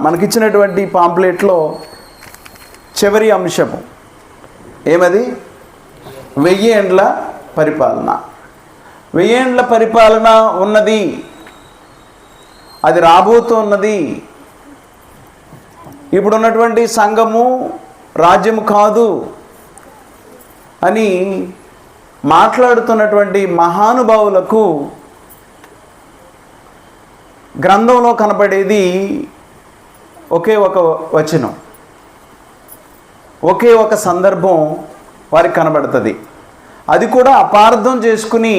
మనకిచ్చినటువంటి పాంప్లెట్లో చివరి అంశము ఏమది? 1000 ఏండ్ల పరిపాలన. 1000 ఏండ్ల పరిపాలన ఉన్నది, అది రాబోతున్నది. ఇప్పుడున్నటువంటి సంఘము రాజ్యము కాదు అని మాట్లాడుతున్నటువంటి మహానుభావులకు గ్రంథంలో కనపడేది ఒకే ఒక వచనం, ఒకే ఒక సందర్భం వారికి కనబడుతుంది. అది కూడా అపార్థం చేసుకుని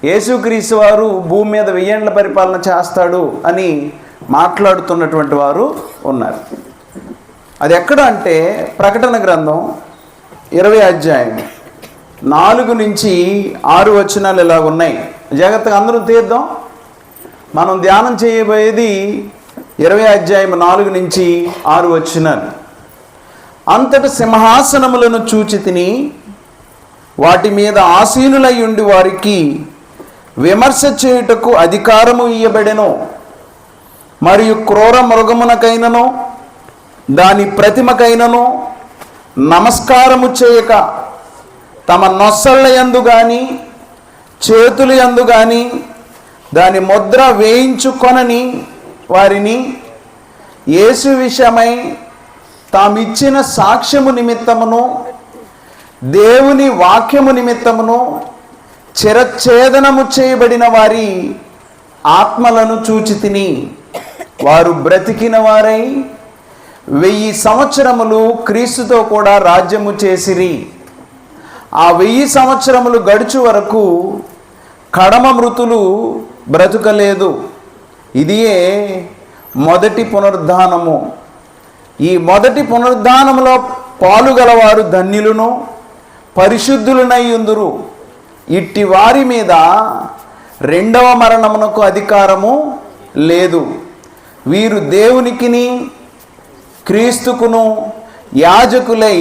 యేసుక్రీస్తు వారు భూమి మీద 1000 ఏండ్ల పరిపాలన చేస్తాడు అని మాట్లాడుతున్నటువంటి వారు ఉన్నారు. అది ఎక్కడ అంటే ప్రకటన గ్రంథం 20వ అధ్యాయం 4 నుంచి 6 వచనాలు ఇలా ఉన్నాయి. జాగ్రత్తగా అందరూ తీద్దాం. మనం ధ్యానం చేయబోయేది 20వ అధ్యాయం 4 నుంచి 6 వచనాలు. అంతటి సింహాసనములను చూచి తిని వాటి మీద ఆసీనులై ఉండి వారికి విమర్శ చేయుటకు అధికారము ఇయ్యబడెను. మరియు క్రూర మృగమునకైనను దాని ప్రతిమకైనను నమస్కారము చేయక తమ నొసళ్ళ యందు గాని చేతుల యందు గాని దాని ముద్ర వేయించుకొనని వారిని యేసు విషయమై తామిచ్చిన సాక్ష్యము నిమిత్తమును దేవుని వాక్యము నిమిత్తమును చిరఛేదనము చేయబడిన వారి ఆత్మలను చూచి తిని వారు బ్రతికిన వారై 1000 సంవత్సరములు క్రీస్తుతో కూడా రాజ్యము చేసిరి. ఆ 1000 సంవత్సరములు గడుచు వరకు కడమ మృతులు బ్రతుకలేదు. ఇదియే మొదటి పునరుద్ధానము. ఈ మొదటి పునరుద్ధానములో పాలుగలవారు ధన్యులను పరిశుద్ధులనై ఉందురు. ఇట్టి వారి మీద రెండవ మరణమునకు అధికారము లేదు. వీరు దేవునికిని క్రీస్తుకును యాజకులై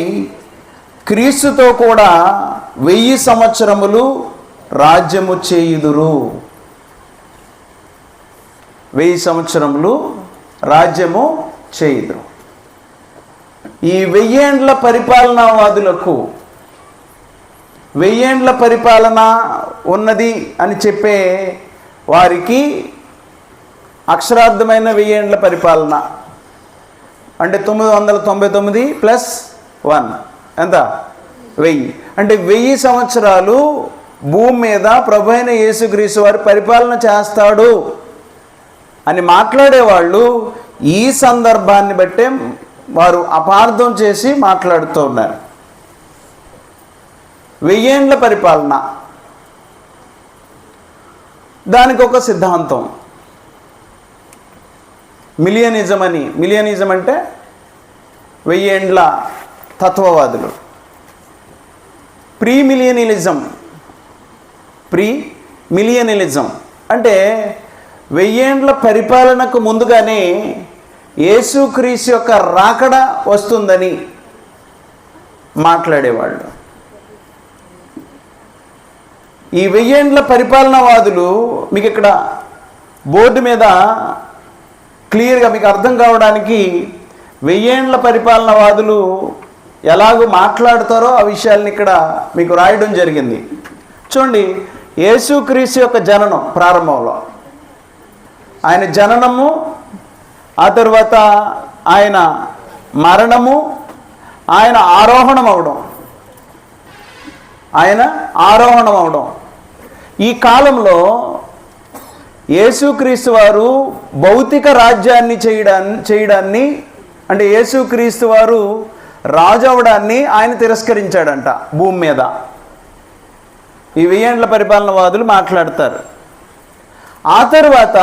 క్రీస్తుతో కూడా 1000 సంవత్సరములు రాజ్యము చేయుదురు. 1000 సంవత్సరములు రాజ్యము చేయుదురు. ఈ 1000 ఏండ్ల పరిపాలనావాదులకు 1000 ఏండ్ల పరిపాలన ఉన్నది అని చెప్పే వారికి అక్షరార్థమైన 1000 ఏండ్ల పరిపాలన అంటే 999 ప్లస్ 1 ఎంత? 1000. అంటే 1000 సంవత్సరాలు భూమి మీద ప్రభు అయిన యేసుక్రీస్తు వారు పరిపాలన చేస్తాడు అని మాట్లాడేవాళ్ళు ఈ సందర్భాన్ని బట్టే వారు అపార్థం చేసి మాట్లాడుతూ ఉన్నారు. 1000 ఏండ్ల పరిపాలన, దానికి ఒక సిద్ధాంతం మిలియనిజం అని. మిలియనిజం అంటే 1000 ఏండ్ల తత్వవాదులు. ప్రీ మిలియనిలిజం అంటే 1000 ఏండ్ల పరిపాలనకు ముందుగానే యేసుక్రీస్తు యొక్క రాకడ వస్తుందని మాట్లాడేవాళ్ళు. ఈ 1000 ఏండ్ల పరిపాలనవాదులు మీకు ఇక్కడ బోర్డు మీద క్లియర్గా మీకు అర్థం కావడానికి 1000 ఏండ్ల పరిపాలనవాదులు ఎలాగో మాట్లాడతారో ఆ విషయాల్ని ఇక్కడ మీకు రాయడం జరిగింది. చూడండి, యేసుక్రీస్తు యొక్క జననం ప్రారంభంలో, ఆయన జననము, ఆ తర్వాత ఆయన మరణము, ఆయన ఆరోహణం అవడం, ఈ కాలంలో యేసుక్రీస్తు వారు భౌతిక రాజ్యాన్ని చేయడాన్ని అంటే యేసుక్రీస్తు వారు రాజు అవడాన్ని ఆయన తిరస్కరించాడంట భూమి మీద. ఈ 1000 ఏండ్ల పరిపాలనవాదులు మాట్లాడతారు. ఆ తర్వాత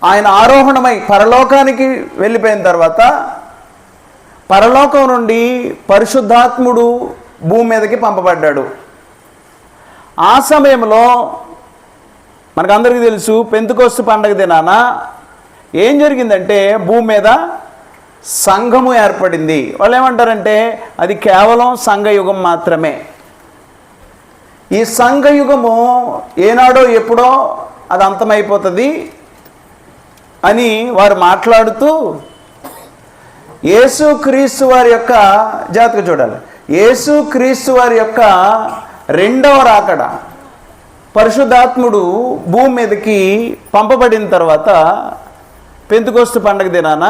ఆయన ఆరోహణమై పరలోకానికి వెళ్ళిపోయిన తర్వాత పరలోకం నుండి పరిశుద్ధాత్ముడు భూమి మీదకి పంపబడ్డాడు. ఆ సమయంలో మనకందరికీ తెలుసు, పెంతెకొస్తు పండగ దినాన ఏం జరిగిందంటే భూమి మీద సంఘము ఏర్పడింది. వాళ్ళు ఏమంటారంటే అది కేవలం సంఘయుగం మాత్రమే. ఈ సంఘయుగము ఏనాడో ఎప్పుడో అది అంతమైపోతుంది. అని వారు మాట్లాడుతూ యేసుక్రీస్తు వారి యొక్క జాతక చూడాలి. యేసుక్రీస్తు వారి యొక్క రెండవ రాకడ, పరిశుద్ధాత్ముడు భూమి మీదకి పంపబడిన తర్వాత పెంతెకొస్తు పండగ దినాన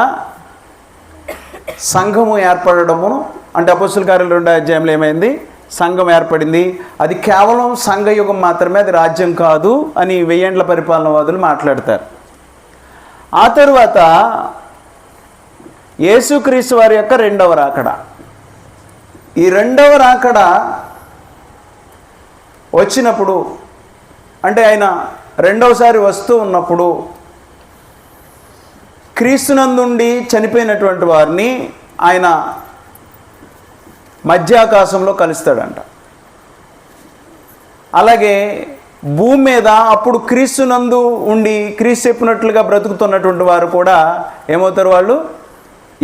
సంఘము ఏర్పడము, అంటే అపోస్తలుల కార్యాలు 2వ అధ్యాయంలో ఏమైంది? సంఘం ఏర్పడింది. అది కేవలం సంఘయుగం మాత్రమే, అది రాజ్యం కాదు అని 1000 ఏండ్ల పరిపాలనవాదులు మాట్లాడతారు. ఆ తరువాత యేసుక్రీస్తు వారి యొక్క రెండవ రాకడ. ఈ రెండవ రాకడ వచ్చినప్పుడు, అంటే ఆయన రెండవసారి వస్తూ ఉన్నప్పుడు క్రీస్తునందుండి చనిపోయినటువంటి వారిని ఆయన మధ్యాకాశంలో కలుస్తాడంట. అలాగే భూమి మీద అప్పుడు క్రీస్తునందు ఉండి క్రీస్తు చెప్పినట్లుగా బ్రతుకుతున్నటువంటి వారు కూడా ఏమవుతారు? వాళ్ళు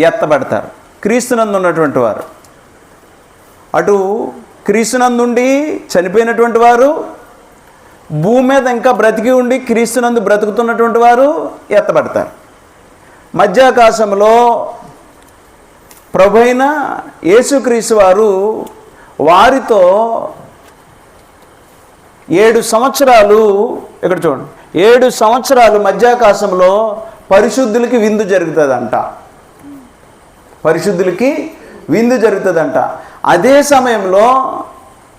ఎత్తబడతారు. క్రీస్తునందు ఉన్నటువంటి వారు, అటు క్రీస్తునందుండి చనిపోయినటువంటి వారు, భూమి మీద ఇంకా బ్రతికి ఉండి క్రీస్తునందు బ్రతుకుతున్నటువంటి వారు ఎత్తబడతారు. మధ్యాకాశంలో ప్రభువైన యేసుక్రీస్తు వారు వారితో 7 సంవత్సరాలు, ఇక్కడ చూడండి, 7 సంవత్సరాలు మధ్యాకాశంలో పరిశుద్ధులకి విందు జరుగుతుందంట. పరిశుద్ధులకి విందు జరుగుతుందంట. అదే సమయంలో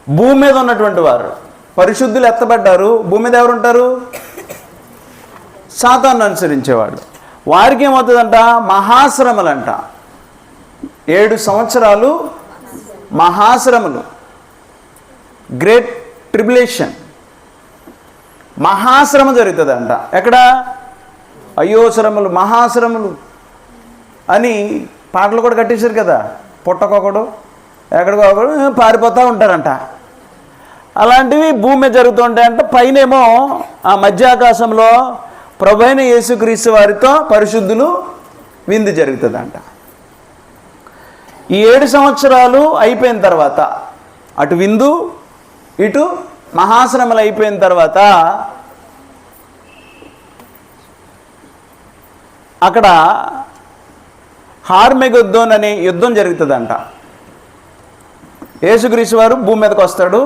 భూమి మీద ఉన్నటువంటి వారు, పరిశుద్ధులు ఎత్తబడ్డారు, భూమి మీద ఎవరు ఉంటారు? సాతాను అనుసరించేవాడు. వారికి ఏమవుతుందంట? మహాశ్రమలంట. 7 సంవత్సరాలు మహాశ్రమలు, గ్రేట్ ట్రిబులేషన్, మహాశ్రమ జరుగుతుందంట. ఎక్కడ? అయ్యో శ్రమలు, మహాశ్రమలు అని పాటలు కూడా కట్టేశారు కదా. పుట్టకొకడు ఎక్కడికొకడు పారిపోతూ ఉంటారంట. అలాంటివి భూమి మీద జరుగుతూ ఉంటాయంట. పైనేమో ఆ మధ్యాకాశంలో ప్రభువైన యేసుక్రీస్తు వారితో పరిశుద్ధులు విందు జరుగుతుందంట. ఈ 7 సంవత్సరాలు అయిపోయిన తర్వాత, అటు విందు ఇటు మహాశ్రమలు అయిపోయిన తర్వాత అక్కడ హార్మెగెద్దోన్ అనే యుద్ధం జరుగుతుందంట. యేసుక్రీస్తు వారు భూమి మీదకి వస్తాడు.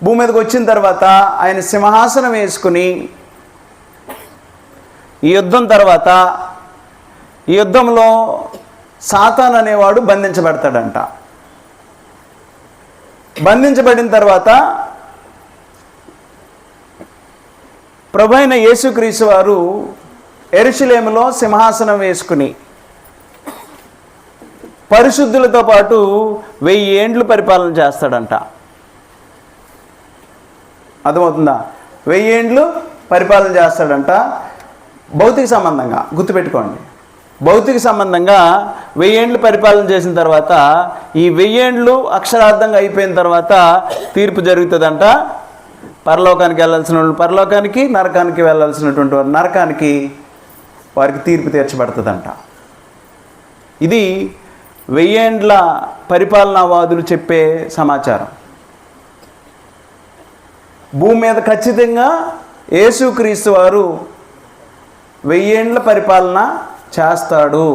భూమి మీదకి వచ్చిన తర్వాత ఆయన సింహాసనం వేసుకుని ఈ యుద్ధం తర్వాత, ఈ యుద్ధంలో సాతాను అనేవాడు బంధించబడతాడంట. బంధించబడిన తర్వాత ప్రభువైన యేసుక్రీస్తు వారు యెరూషలేములో సింహాసనం వేసుకుని పరిశుద్ధులతో పాటు 1000 ఏండ్లు పరిపాలన చేస్తాడంట. అర్థమవుతుందా? 1000 ఏండ్లు పరిపాలన చేస్తాడంట. భౌతిక సంబంధంగా గుర్తుపెట్టుకోండి, భౌతిక సంబంధంగా 1000 ఏండ్లు పరిపాలన చేసిన తర్వాత ఈ 1000 ఏండ్లు అక్షరార్థంగా అయిపోయిన తర్వాత తీర్పు జరుగుతుందంట. పరలోకానికి వెళ్ళాల్సిన వాళ్ళు పరలోకానికి, నరకానికి వెళ్ళాల్సినటువంటి వారు నరకానికి, వారికి తీర్పు తీర్చబడుతుందంట. ఇది 1000 ఏండ్ల పరిపాలనావాదులు చెప్పే సమాచారం. భూమి మీద ఖచ్చితంగా యేసుక్రీస్తు వారు 1000 ఏండ్ల పరిపాలన చేస్తాడు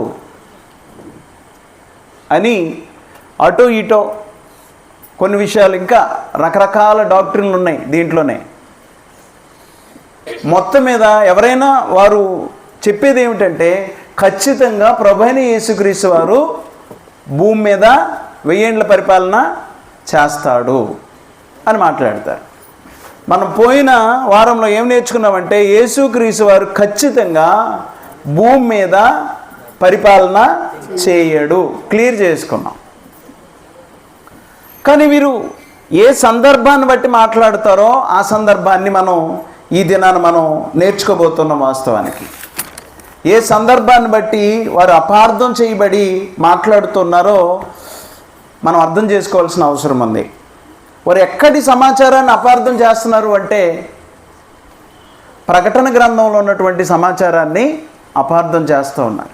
అని అటో ఇటో కొన్ని విషయాలు, ఇంకా రకరకాల డాక్ట్రిన్లు ఉన్నాయి దీంట్లోనే. మొత్తం మీద ఎవరైనా వారు చెప్పేది ఏమిటంటే ఖచ్చితంగా ప్రభువైన యేసుక్రీస్తు వారు భూమి మీద 1000 ఏండ్ల పరిపాలన చేస్తాడు అని మాట్లాడతారు. మనం పోయిన వారంలో ఏం నేర్చుకున్నామంటే యేసుక్రీస్తు వారు ఖచ్చితంగా భూమి మీద పరిపాలన చేయడు, క్లియర్ చేసుకున్నాం. కానీ వీరు ఏ సందర్భాన్ని బట్టి మాట్లాడతారో ఆ సందర్భాన్ని మనం ఈ దినాన్ని మనం నేర్చుకోబోతున్నాం. వాస్తవానికి ఏ సందర్భాన్ని బట్టి వారు అపార్థం చేయబడి మాట్లాడుతున్నారో మనం అర్థం చేసుకోవాల్సిన అవసరం ఉంది. వారు ఎక్కడి సమాచారాన్ని అపార్థం చేస్తున్నారు అంటే ప్రకటన గ్రంథంలో ఉన్నటువంటి సమాచారాన్ని అపార్థం చేస్తూ ఉన్నారు.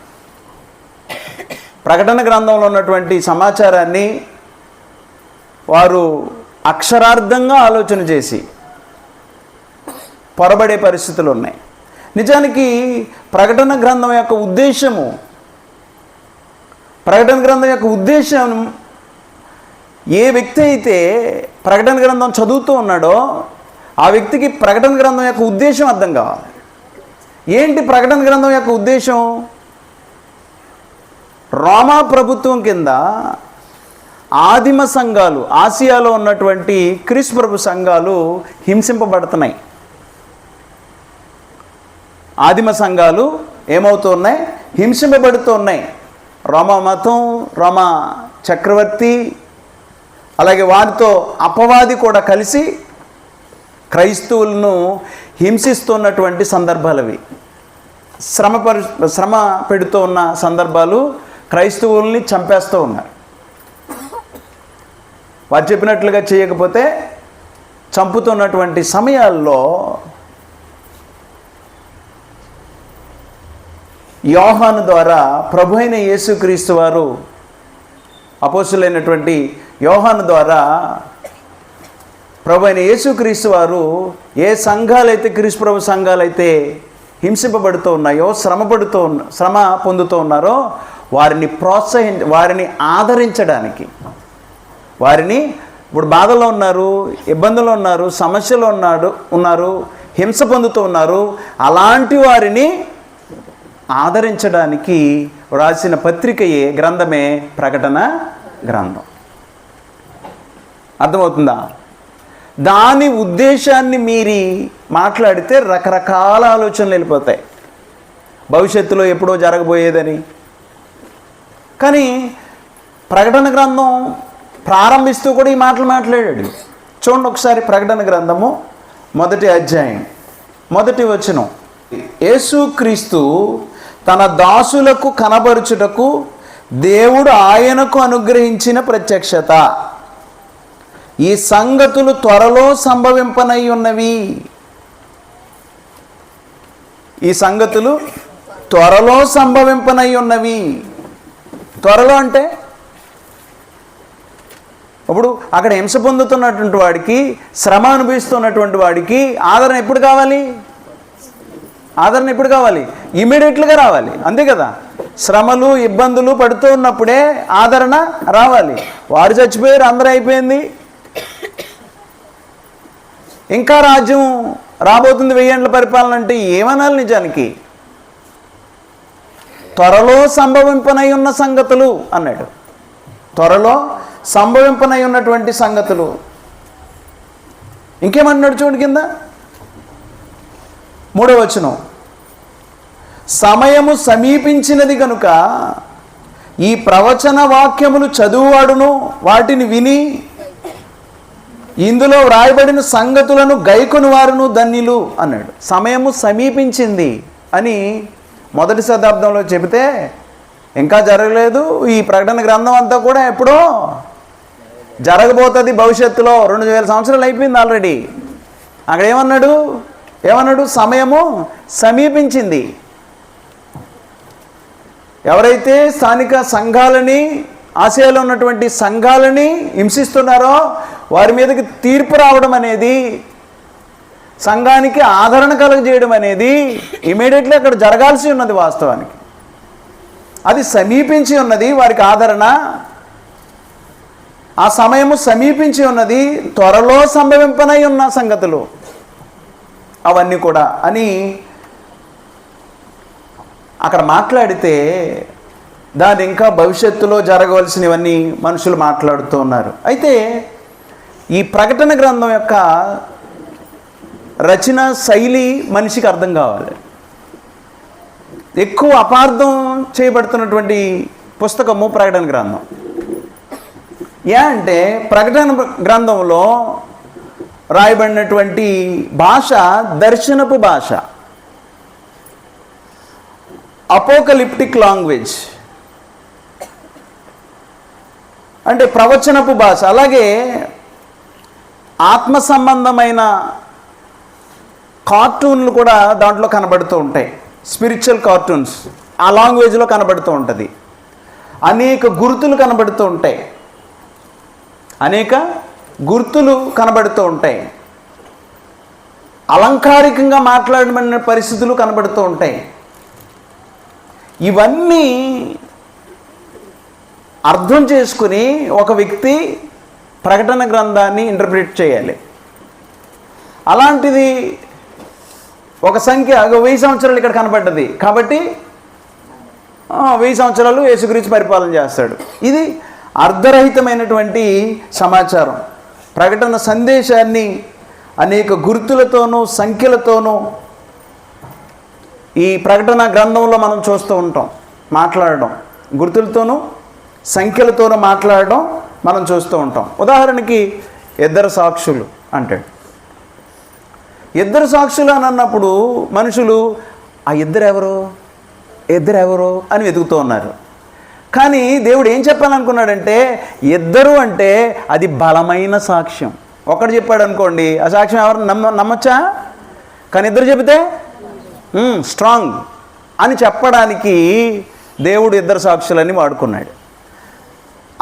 ప్రకటన గ్రంథంలో ఉన్నటువంటి సమాచారాన్ని వారు అక్షరార్థంగా ఆలోచన చేసి పొరబడే పరిస్థితులు ఉన్నాయి. నిజానికి ప్రకటన గ్రంథం యొక్క ఉద్దేశం ఏ వ్యక్తి అయితే ప్రకటన గ్రంథం చదువుతూ ఉన్నాడో ఆ వ్యక్తికి ప్రకటన గ్రంథం యొక్క ఉద్దేశం అర్థం కావాలి. ఏంటి ప్రకటన గ్రంథం యొక్క ఉద్దేశం? రోమా ప్రభుత్వం కింద ఆదిమ సంఘాలు, ఆసియాలో ఉన్నటువంటి క్రీస్తు ప్రభు సంఘాలు హింసింపబడుతున్నాయి. ఆదిమ సంఘాలు ఏమవుతున్నాయి? హింసింపబడుతున్నాయి. రోమా మతం, రోమా చక్రవర్తి, అలాగే వారితో అపవాది కూడా కలిసి క్రైస్తవులను హింసిస్తున్నటువంటి సందర్భాలు అవి. శ్రమ పెడుతూ ఉన్న సందర్భాలు, క్రైస్తవుల్ని చంపేస్తూ ఉన్నారు. వారు చెప్పినట్లుగా చేయకపోతే చంపుతున్నటువంటి సమయాల్లో యోహాను ద్వారా ప్రభు అయిన యేసుక్రీస్తు వారు, అపోస్తులైనటువంటి యోహాను ద్వారా ప్రభు అయిన యేసుక్రీస్తు వారు ఏ సంఘాలైతే, క్రీస్తు ప్రభు సంఘాలైతే హింసింపబడుతూ ఉన్నాయో, శ్రమ పొందుతూ ఉన్నారో వారిని వారిని ఆదరించడానికి, వారిని ఇప్పుడు బాధలో ఉన్నారు, ఇబ్బందులు ఉన్నారు, సమస్యలు ఉన్నారు, హింస పొందుతూ ఉన్నారు, అలాంటి వారిని ఆదరించడానికి రాసిన పత్రికయే, గ్రంథమే ప్రకటన గ్రంథం. అర్థమవుతుందా? దాని ఉద్దేశాన్ని మీరి మాట్లాడితే రకరకాల ఆలోచనలు వెళ్ళిపోతాయి, భవిష్యత్తులో ఎప్పుడో జరగబోయేదని. కానీ ప్రకటన గ్రంథం ప్రారంభిస్తూ కూడా ఈ మాటలు మాట్లాడాడు. చూడండి ఒకసారి ప్రకటన గ్రంథము 1వ అధ్యాయం 1వ వచనం. యేసుక్రీస్తు తన దాసులకు కనబరుచుటకు దేవుడు ఆయనకు అనుగ్రహించిన ప్రత్యక్షత, ఈ సంగతులు త్వరలో సంభవింపనై ఉన్నవి. ఈ సంగతులు త్వరలో సంభవింపనై ఉన్నవి. త్వరలో అంటే ఇప్పుడు అక్కడ హింస పొందుతున్నటువంటి వాడికి, శ్రమ అనుభవిస్తున్నటువంటి వాడికి ఆదరణ ఎప్పుడు కావాలి? ఇమీడియట్గా రావాలి, అంతే కదా. శ్రమలు, ఇబ్బందులు పడుతూ ఉన్నప్పుడే ఆదరణ రావాలి. వారు చచ్చిపోయారు, అందరూ అయిపోయింది, ఇంకా రాజ్యం రాబోతుంది, 1000 ఏళ్ల పరిపాలన అంటే ఏమనాలి? నిజానికి త్వరలో సంభవింపనై ఉన్న సంగతులు అన్నాడు. త్వరలో సంభవింపనై ఉన్నటువంటి సంగతులు. ఇంకేమన్నాడు చూడండి కింద 3వ వచనం. సమయము సమీపించినది కనుక ఈ ప్రవచన వాక్యములు చదువువాడును వాటిని విని ఇందులో వ్రాయబడిన సంగతులను గైకొని వారును ధన్యులు అన్నాడు. సమయము సమీపించింది అని 1వ శతాబ్దంలో చెబితే ఇంకా జరగలేదు. ఈ ప్రకటన గ్రంథం అంతా కూడా ఎప్పుడో జరగబోతుంది భవిష్యత్తులో. 2000 సంవత్సరాలు అయిపోయింది ఆల్రెడీ. అక్కడ ఏమన్నాడు? సమయము సమీపించింది. ఎవరైతే స్థానిక సంఘాలని, ఆసియాలో ఉన్నటువంటి సంఘాలని హింసిస్తున్నారో వారి మీదకి తీర్పు రావడం అనేది, సంఘానికి ఆదరణ కలుగజేయడం అనేది ఇమీడియట్లీ అక్కడ జరగాల్సి ఉన్నది. వాస్తవానికి అది సమీపించి ఉన్నది, వారికి ఆదరణ. ఆ సమయము సమీపించి ఉన్నది, త్వరలో సంభవింపనై ఉన్న సంగతులు అవన్నీ కూడా అని అక్కడ మాట్లాడితే, దాని ఇంకా భవిష్యత్తులో జరగవలసినవన్నీ మనుషులు మాట్లాడుతూ ఉన్నారు. అయితే ఈ ప్రకటన గ్రంథం యొక్క రచన శైలి మనిషికి అర్థం కావాలి. ఎక్కువ అపార్థం చేయబడుతున్నటువంటి పుస్తకము ప్రకటన గ్రంథం. అంటే ప్రకటన గ్రంథంలో రాయబడినటువంటి భాష దర్శనపు భాష, అపోకలిప్టిక్ లాంగ్వేజ్, అంటే ప్రవచనపు భాష. అలాగే ఆత్మ సంబంధమైన కార్టూన్లు కూడా దాంట్లో కనబడుతూ ఉంటాయి. స్పిరిచువల్ కార్టూన్స్ ఆ లాంగ్వేజ్లో కనబడుతూ ఉంటుంది. అనేక గుర్తులు కనబడుతూ ఉంటాయి. అలంకారికంగా మాట్లాడబడిన పరిస్థితులు కనబడుతూ ఉంటాయి. ఇవన్నీ అర్థం చేసుకుని ఒక వ్యక్తి ప్రకటన గ్రంథాన్ని ఇంటర్ప్రిట్ చేయాలి. అలాంటిది ఒక సంఖ్య 1000 సంవత్సరాలు ఇక్కడ కనబడ్డది కాబట్టి 1000 సంవత్సరాలు యేసుక్రీస్తు పరిపాలన చేస్తాడు. ఇది అర్ధరహితమైనటువంటి సమాచారం. ప్రకటన సందేశాన్ని అనేక గుర్తులతోనూ సంఖ్యలతోనూ ఈ ప్రకటన గ్రంథంలో మనం చూస్తూ ఉంటాం. మాట్లాడడం గుర్తులతోనూ సంఖ్యలతోనూ మాట్లాడడం మనం చూస్తూ ఉంటాం. ఉదాహరణకి 2 సాక్షులు అంటాడు. 2 సాక్షులు అని అన్నప్పుడు మనుషులు ఆ ఇద్దరు ఎవరు అని వెతుకుతూ ఉన్నారు. కానీ దేవుడు ఏం చెప్పాలనుకున్నాడంటే 2 అంటే అది బలమైన సాక్ష్యం. ఒకడు చెప్పాడు అనుకోండి, ఆ సాక్ష్యం ఎవరు నమ్మొచ్చా? కానీ 2 చెబితే స్ట్రాంగ్ అని చెప్పడానికి దేవుడు 2 సాక్షులని వాడుకున్నాడు.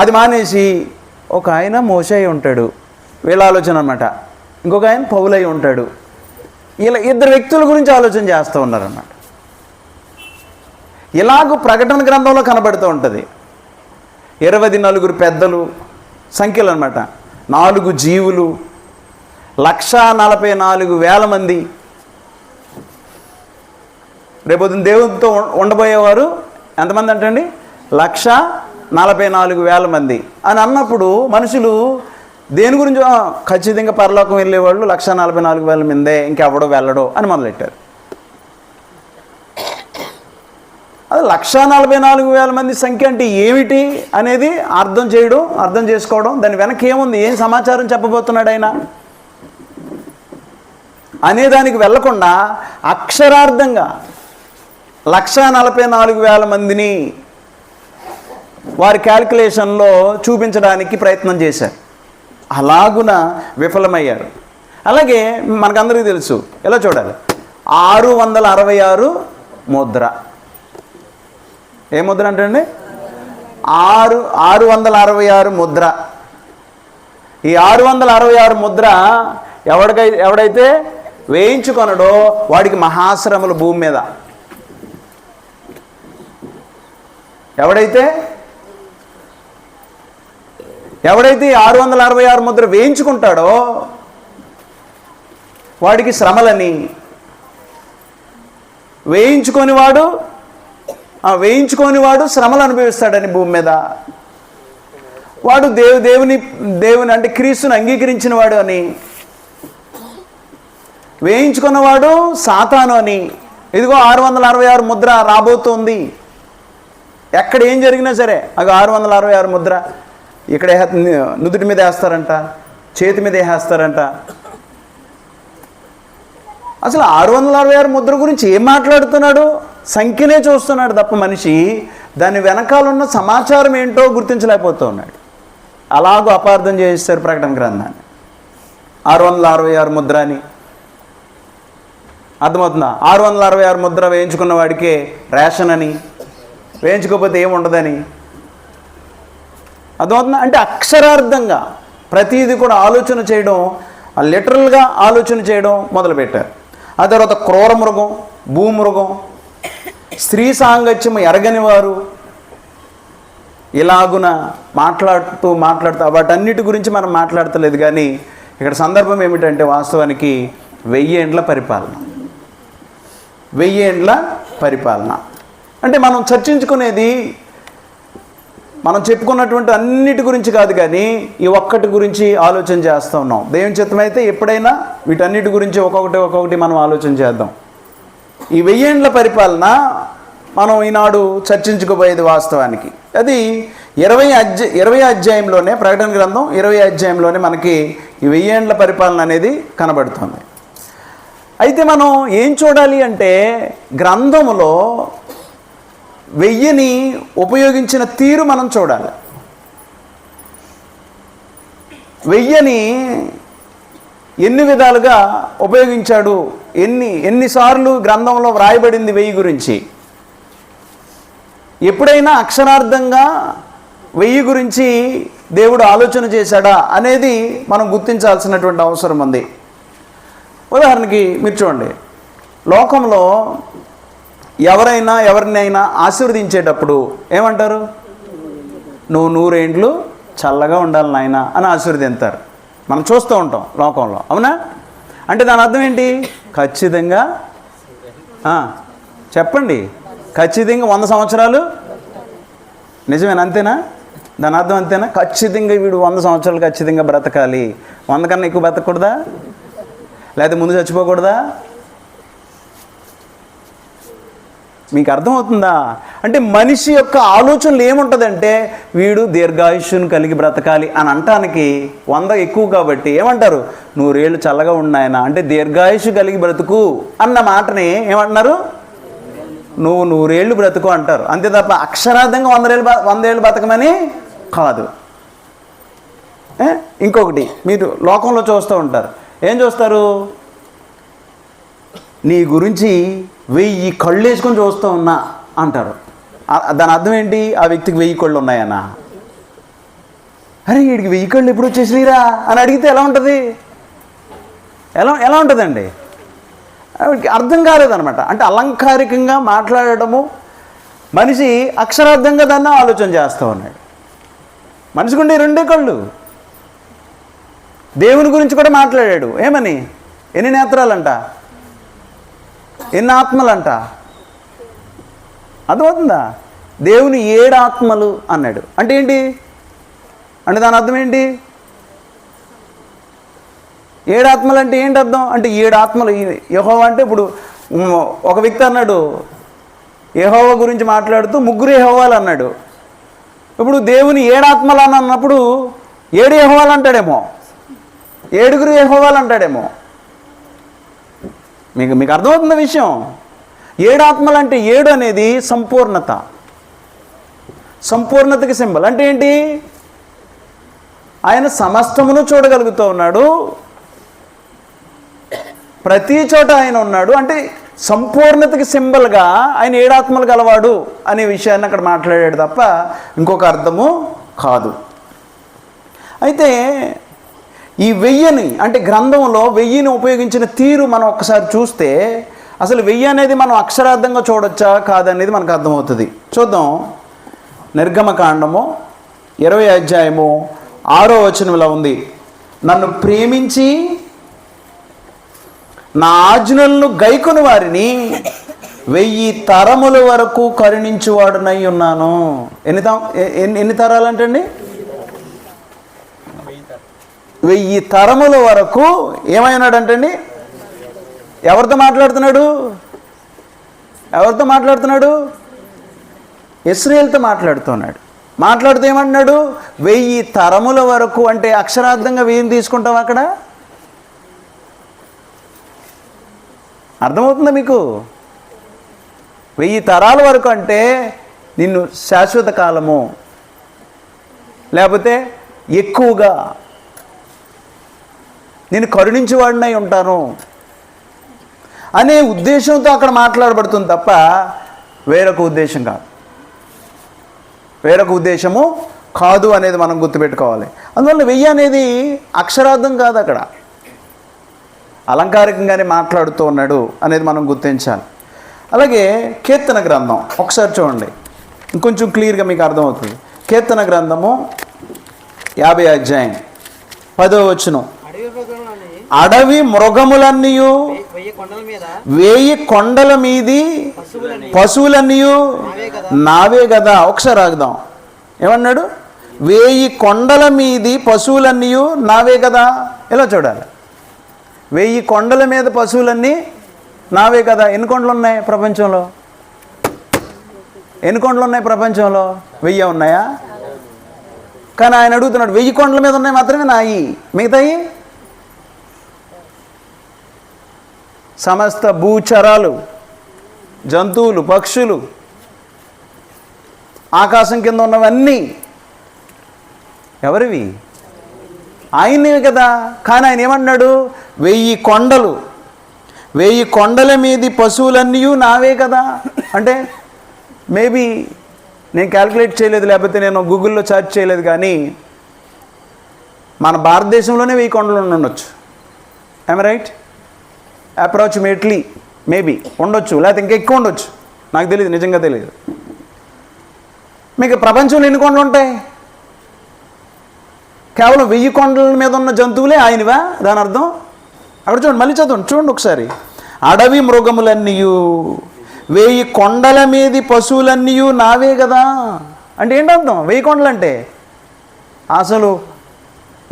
అది మానేసి ఒక ఆయన మోషే అయి ఉంటాడు, వీళ్ళ ఆలోచన అన్నమాట. ఇంకొక ఆయన పౌలు అయి ఉంటాడు. ఇలా 2 వ్యక్తుల గురించి ఆలోచన చేస్తూ ఉన్నారన్నమాట. ఇలాగూ ప్రకటన గ్రంథంలో కనబడుతూ ఉంటుంది. 24 పెద్దలు సంఖ్యలు అన్నమాట, 4 జీవులు, 144,000 మంది. రేపొద్దున దేవునితో ఉండబోయేవారు ఎంతమంది అంటండి? 144,000 మంది అని అన్నప్పుడు మనుషులు దేని గురించి ఖచ్చితంగా పరలోకం వెళ్ళేవాళ్ళు 144,000 మందే, ఇంకెవడో వెళ్ళడో అని మొదలెట్టారు. అది 144,000 మంది సంఖ్య అంటే ఏమిటి అనేది అర్థం చేసుకోవడం, దాని వెనక ఏముంది, ఏం సమాచారం చెప్పబోతున్నాడు ఆయన అనేదానికి వెళ్లకుండా అక్షరార్థంగా 144,000 మందిని వారి క్యాల్కులేషన్లో చూపించడానికి ప్రయత్నం చేశారు. అలాగున విఫలమయ్యారు. అలాగే మనకందరికీ తెలుసు, ఎలా చూడాలి, 666 ముద్ర. ఏ ముద్ర అంటే అండి? 666 ముద్ర. ఈ 666 ముద్ర ఎవడైతే వేయించుకొనడో వాడికి మహాశ్రమలు భూమి మీద. ఎవడైతే 666 ముద్ర వేయించుకుంటాడో వాడికి శ్రమలని, వేయించుకొని వాడు శ్రమలు అనుభవిస్తాడని భూమి మీద. వాడు దేవుని అంటే క్రీస్తుని అంగీకరించిన వాడు అని, వేయించుకున్నవాడు సాతాను అని. ఇదిగో 666 ముద్ర రాబోతోంది. ఎక్కడ ఏం జరిగినా సరే అది 666 ముద్ర. ఇక్కడ నుదుటి మీద వేస్తారంట, చేతి మీద వేస్తారంట. అసలు 666 ముద్ర గురించి ఏం మాట్లాడుతున్నాడు? సంఖ్యనే చూస్తున్నాడు తప్ప మనిషి దాని వెనకాలన్న సమాచారం ఏంటో గుర్తించలేకపోతూ ఉన్నాడు. అలాగూ అపార్థం చేస్తారు ప్రకటన గ్రంథాన్ని. 666 ముద్ర అని అర్థమవుతుందా? 666 ముద్ర వేయించుకున్న వాడికే రేషన్ అని, వేయించుకోకపోతే ఏముండదని అర్థమవుతుందా? అంటే అక్షరార్థంగా ప్రతిదీ కూడా ఆలోచన చేయడం, లిటరల్గా ఆలోచన చేయడం మొదలుపెట్టారు. ఆ తర్వాత క్రూర మృగం, భూమృగం, స్త్రీ సాంగత్యం ఎరగని వారు, ఇలాగున మాట్లాడుతూ వాటన్నిటి గురించి మనం మాట్లాడతలేదు. కానీ ఇక్కడ సందర్భం ఏమిటంటే వాస్తవానికి 1000 ఏండ్ల పరిపాలన. 1000 ఏండ్ల పరిపాలన అంటే మనం చర్చించుకునేది, మనం చెప్పుకున్నటువంటి అన్నిటి గురించి కాదు, కానీ ఈ ఒక్కటి గురించి ఆలోచన చేస్తూ ఉన్నాం. దేవుని చిత్తమైతే ఎప్పుడైనా వీటన్నిటి గురించి ఒక్కొక్కటి మనం ఆలోచన చేద్దాం. ఈ 1000 ఏండ్ల పరిపాలన మనం ఈనాడు చర్చించుకోబోయేది వాస్తవానికి. అది 20 అధ్యాయంలోనే, ప్రకటన గ్రంథం 20 అధ్యాయంలోనే మనకి ఈ 1000 ఏండ్ల పరిపాలన అనేది కనబడుతుంది. అయితే మనం ఏం చూడాలి అంటే గ్రంథములో 1000ని ఉపయోగించిన తీరు మనం చూడాలి. 1000ని ఎన్ని విధాలుగా ఉపయోగించాడు, ఎన్నిసార్లు గ్రంథంలో వ్రాయబడింది 1000 గురించి. ఎప్పుడైనా అక్షరార్థంగా 1000 గురించి దేవుడు ఆలోచన చేశాడా అనేది మనం గుర్తించాల్సినటువంటి అవసరం ఉంది. ఉదాహరణకి మీరు చూడండి, లోకంలో ఎవరినైనా ఆశీర్వదించేటప్పుడు ఏమంటారు? నువ్వు 100 ఏండ్లు చల్లగా ఉండాలి నాయన అని ఆశీర్వదింతారు. మనం చూస్తూ ఉంటాం లోకంలో, అవునా? అంటే దాని అర్థం ఏంటి? ఖచ్చితంగా చెప్పండి, ఖచ్చితంగా 100 సంవత్సరాలు నిజమేనా? అంతేనా? దాని అర్థం అంతేనా? ఖచ్చితంగా వీడు 100 సంవత్సరాలు ఖచ్చితంగా బ్రతకాలి, 100 కన్నా ఎక్కువ బ్రతకూడదా? లేకపోతే ముందు చచ్చిపోకూడదా? మీకు అర్థమవుతుందా? అంటే మనిషి యొక్క ఆలోచనలు ఏముంటుందంటే వీడు దీర్ఘాయుష్యుని కలిగి బ్రతకాలి అని అనటానికి 100 ఎక్కువ కాబట్టి ఏమంటారు? 100 ఏళ్ళు చల్లగా ఉన్నాయన అంటే దీర్ఘాయుషు కలిగి బ్రతుకు అన్న మాటని ఏమంటున్నారు? నువ్వు 100 ఏళ్ళు బ్రతుకు అంటారు. అంతే తప్ప అక్షరార్థంగా 100 ఏళ్ళు బతకమని కాదు. ఇంకొకటి మీరు లోకంలో చూస్తూ ఉంటారు, ఏం చూస్తారు? నీ గురించి 1000 కళ్ళు వేసుకొని చూస్తూ ఉన్నా అంటారు. దాని అర్థం ఏంటి? ఆ వ్యక్తికి 1000 కళ్ళు ఉన్నాయన్నా. అరే వీడికి 1000 కళ్ళు ఎప్పుడు వచ్చేసిరా అని అడిగితే ఎలా ఉంటుంది? ఎలా ఉంటుందండి? అర్థం కాలేదనమాట. అంటే అలంకారికంగా మాట్లాడటము, మనిషి అక్షరార్థంగా దాన్ని ఆలోచన చేస్తూ ఉన్నాడు. మనిషికి ఉండే 2 కళ్ళు. దేవుని గురించి కూడా మాట్లాడాడు. ఏమని? ఎన్ని నేత్రాలంట, ఎన్ని ఆత్మలంట. అర్థమవుతుందా? దేవుని 7 ఆత్మలు అన్నాడు. అంటే ఏంటి? అంటే దాని అర్థం ఏంటి? 7 ఆత్మలు అంటే ఏంటి అర్థం? అంటే 7 ఆత్మలు యెహోవా అంటే ఇప్పుడు ఒక వ్యక్తి అన్నాడు, యెహోవా గురించి మాట్లాడుతూ 3 యెహోవాలు అన్నాడు. ఇప్పుడు దేవుని 7 ఆత్మలు అని అన్నప్పుడు 7 యెహోవాలు అంటాడేమో, 7 యెహోవాలు అంటాడేమో. మీకు అర్థమవుతున్న విషయం? 7 ఆత్మలు అంటే 7 అనేది సంపూర్ణతకి సింబల్. అంటే ఏంటి? ఆయన సమస్తమును చూడగలుగుతూ ఉన్నాడు, ప్రతి చోట ఆయన ఉన్నాడు. అంటే సంపూర్ణతకి సింబల్గా ఆయన 7 ఆత్మలు గలవాడు అనే విషయాన్ని అక్కడ మాట్లాడాడు తప్ప ఇంకొక అర్థము కాదు. అయితే ఈ 1000ని అంటే గ్రంథంలో 1000ని ఉపయోగించిన తీరు మనం ఒక్కసారి చూస్తే అసలు 1000 అనేది మనం అక్షరార్థంగా చూడొచ్చా కాదనేది మనకు అర్థమవుతుంది. చూద్దాం. నిర్గమకాండము 20వ అధ్యాయము 6వ వచనంలో ఉంది, నన్ను ప్రేమించి నా ఆజ్ఞలను గైకొని వారిని 1000 తరముల వరకు కరుణించువాడునై ఉన్నాను. ఎన్ని తరాలంటండి? 1000 తరముల వరకు ఏమైనాడంటండి? ఎవరితో మాట్లాడుతున్నాడు? ఇశ్రాయేలుతో మాట్లాడుతున్నాడు. మాట్లాడుతూ ఏమంటున్నాడు? 1000 తరముల వరకు అంటే అక్షరార్థంగా 1000 తీసుకుంటాం అక్కడ. అర్థమవుతుందా మీకు? 1000 తరాల వరకు అంటే నిన్ను శాశ్వత కాలము లేకపోతే ఎక్కువగా నేను కరుణించేవాడినై ఉంటాను అనే ఉద్దేశంతో అక్కడ మాట్లాడబడుతుంది తప్ప వేరొక ఉద్దేశము కాదు అనేది మనం గుర్తుపెట్టుకోవాలి. అందువల్ల 1000 అనేది అక్షరార్థం కాదు, అక్కడ అలంకారికంగానే మాట్లాడుతూ ఉన్నాడు అనేది మనం గుర్తించాలి. అలాగే కీర్తన గ్రంథం ఒకసారి చూడండి, ఇంకొంచెం క్లియర్గా మీకు అర్థమవుతుంది. కీర్తన గ్రంథము 50వ అధ్యాయం 10వ వచనం, అడవి మృగములన్నీ 1000 కొండల మీది పశువులన్నీ నావే కదా. ఒకసారి ఆగుదాం. ఏమన్నాడు? 1000 కొండల మీది పశువులన్నీ నావే కదా. ఎలా చూడాలి? 1000 కొండల మీద పశువులన్నీ నావే కదా. ఎన్ని కొండలు ఉన్నాయి ప్రపంచంలో? 1000 ఉన్నాయా? కానీ ఆయన అడుగుతున్నాడు 1000 కొండల మీద ఉన్నాయి మాత్రమే నాయి, మిగతాయి సమస్త భూచరాలు, జంతువులు, పక్షులు, ఆకాశం కింద ఉన్నవన్నీ ఎవరివి? ఆయనవి కదా. కానీ ఆయన ఏమన్నాడు? 1000 కొండల మీది పశువులన్నీ నావే కదా. అంటే మేబీ నేను క్యాల్కులేట్ చేయలేదు, లేకపోతే నేను గూగుల్లో సెర్చ్ చేయలేదు, కానీ మన భారతదేశంలోనే 1000 కొండలు ఉండొచ్చు. I'm right? అప్రాక్సిమేట్లీ మేబీ ఉండొచ్చు, లేకపోతే ఇంకా ఎక్కువ ఉండొచ్చు, నాకు తెలియదు, నిజంగా తెలియదు. మీకు ప్రపంచంలో ఎన్ని కొండలు ఉంటాయి? కేవలం 1000 కొండల మీద ఉన్న జంతువులే ఆయనవా? దాని అర్థం అక్కడ చూడండి, మళ్ళీ చూడండి ఒకసారి. అడవి మృగములన్నీయు 1000 కొండల మీది పశువులన్నీయు నావే కదా. అంటే ఏంటి అర్థం? 1000 కొండలు అంటే అసలు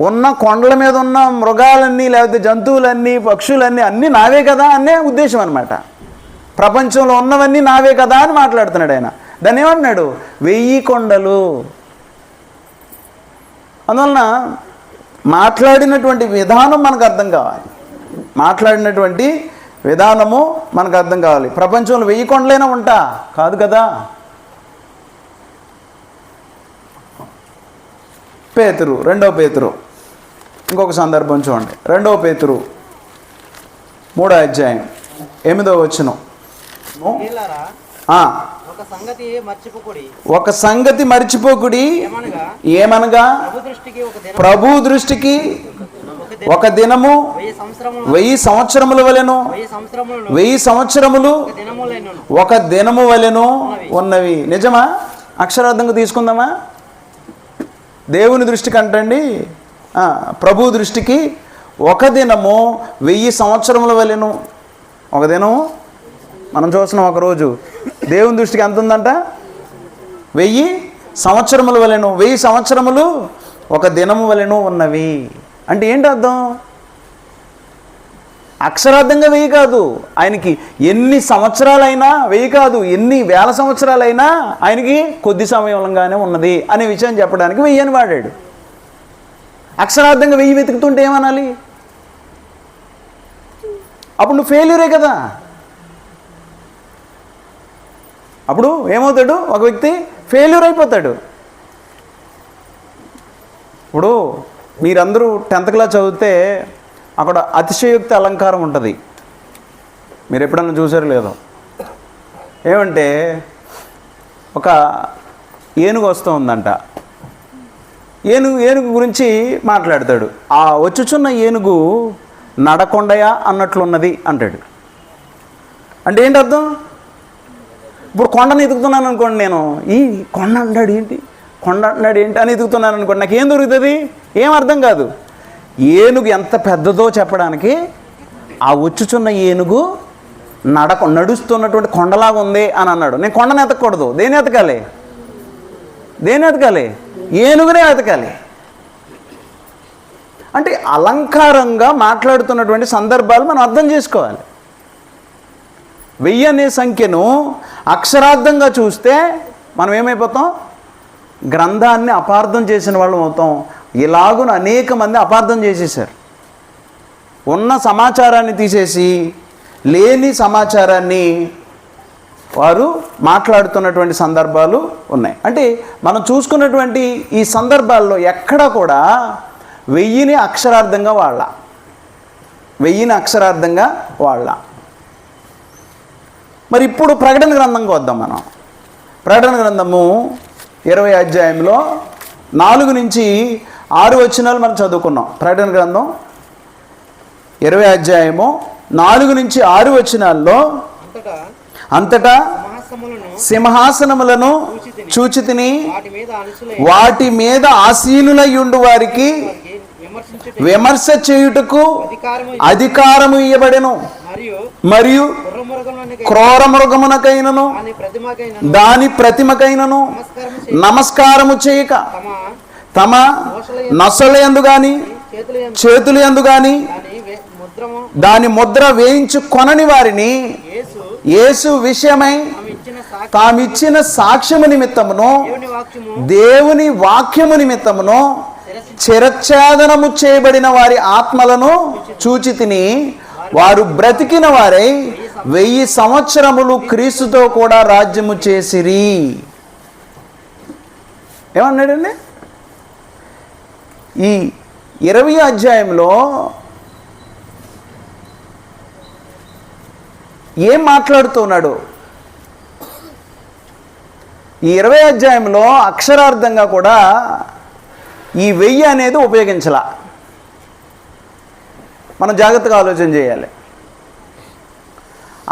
ఉన్న కొండల మీద ఉన్న మృగాలన్నీ, లేకపోతే జంతువులన్నీ, పక్షులన్నీ అన్నీ నావే కదా అనే ఉద్దేశం అనమాట. ప్రపంచంలో ఉన్నవన్నీ నావే కదా అని మాట్లాడుతున్నాడు ఆయన. దాన్ని ఏమంటున్నాడు? 1000 కొండలు. అందువలన మాట్లాడినటువంటి విధానం మనకు అర్థం కావాలి, మాట్లాడినటువంటి విధానము మనకు అర్థం కావాలి. ప్రపంచంలో 1000 కొండలైనా ఉంటా? కాదు కదా. పేతురు, 2వ పేతురు ఇంకొక సందర్భం చూడండి. 2వ పేతురు 3వ అధ్యాయం 8వ వచనం. ఒక సంగతి మర్చిపోకుడి, ఏమనగా ప్రభు దృష్టికి ఒక దినము 1000 సంవత్సరముల వలెను, 1000 సంవత్సరములు ఒక దినము వలెను ఉన్నవి. నిజమా? అక్షరార్థంగా తీసుకుందామా? దేవుని దృష్టికి అంటండి, ప్రభు దృష్టికి ఒక దినము 1000 సంవత్సరముల వలెను. ఒక దినము మనం చూస్తున్నాం, ఒకరోజు దేవుని దృష్టికి ఎంత ఉందంట? 1000 సంవత్సరముల వలెను, 1000 సంవత్సరములు ఒక దినము వలెను ఉన్నవి. అంటే ఏంటి అర్థం? అక్షరార్థంగా 1000 కాదు, ఆయనకి ఎన్ని సంవత్సరాలైనా 1000 కాదు, ఎన్ని వేల సంవత్సరాలైనా ఆయనకి కొద్ది సమయంగానే ఉన్నది అనే విషయం చెప్పడానికి 1000 అని వాడాడు. అక్షరార్థంగా 1000 వెతుకుతుంటే ఏమనాలి? అప్పుడు నువ్వు ఫెయిల్యూరే కదా. అప్పుడు ఏమవుతాడు? ఒక వ్యక్తి ఫెయిల్యూర్ అయిపోతాడు. ఇప్పుడు మీరందరూ 10th క్లాస్ చదివితే అక్కడ అతిశయోక్తి అలంకారం ఉంటుంది. మీరు ఎప్పుడన్నా చూసారో లేదో? ఏమంటే ఒక ఏనుగు వస్తూ ఉందంట, ఏనుగు గురించి మాట్లాడతాడు. ఆ వచ్చుచున్న ఏనుగు నడకొండయా అన్నట్లున్నది అంటాడు. అంటే ఏంటి అర్థం? ఇప్పుడు కొండను ఎదుగుతున్నాను అనుకోండి, నేను ఈ కొండ అంటాడు ఏంటి, కొండ అంటున్నాడు ఏంటి అని ఎదుగుతున్నాను అనుకోండి, నాకు ఏం దొరుకుతుంది? ఏం అర్థం కాదు. ఏనుగు ఎంత పెద్దదో చెప్పడానికి ఆ వచ్చుచున్న ఏనుగు నడుస్తున్నటువంటి కొండలాగా ఉంది అని అన్నాడు. నేను కొండను ఎతకూడదు, దేని ఎతకాలి? ఏనుగునే ఎతకాలి. అంటే అలంకారంగా మాట్లాడుతున్నటువంటి సందర్భాలు మనం అర్థం చేసుకోవాలి. 1000 అనే సంఖ్యను అక్షరార్థంగా చూస్తే మనం ఏమైపోతాం? గ్రంథాన్ని అపార్థం చేసిన వాళ్ళం అవుతాం. ఇలాగున అనేక మంది అపార్థం చేసేసారు. ఉన్న సమాచారాన్ని తీసేసి లేని సమాచారాన్ని వారు మాట్లాడుతున్నటువంటి సందర్భాలు ఉన్నాయి. అంటే మనం చూసుకున్నటువంటి ఈ సందర్భాల్లో ఎక్కడా కూడా 1000ని అక్షరార్థంగా వాడలా. మరి ఇప్పుడు ప్రకటన గ్రంథంకి వద్దాం. మనం ప్రకటన గ్రంథము 20వ అధ్యాయంలో 4 నుంచి 6 వచనాలు మనం చదువుకున్నాం. ప్రకటన గ్రంథం 20వ అధ్యాయము 4 నుంచి 6 వచనాల్లో అంతటా సింహాసనములను చూచితిని, వాటి మీద ఆసీనులై ఉండు వారికి విమర్శ చేయుటకు అధికారము ఇయ్యబడెను. మరియు క్రూర మృగమునకైనను దాని ప్రతిమకైనను నమస్కారము చేయక తమ నొసలయందు గాని చేతులయందు గాని దాని ముద్ర వేయించు కొనని వారిని యేసు విషయమై తామిచ్చిన సాక్ష్యము నిమిత్తమును దేవుని వాక్యము నిమిత్తమును చిరచ్ఛేదనము చేయబడిన వారి ఆత్మలను చూచితిని. వారు బ్రతికిన వారై 1000 సంవత్సరములు క్రీస్తుతో కూడా రాజ్యము చేసిరి. ఏమన్నాడండి? ఈ 20వ అధ్యాయంలో ఏం మాట్లాడుతున్నాడు? ఈ 20వ అధ్యాయంలో అక్షరార్థంగా కూడా ఈ 1000 అనేది ఉపయోగించాల. మనం జాగ్రత్తగా ఆలోచన చేయాలి.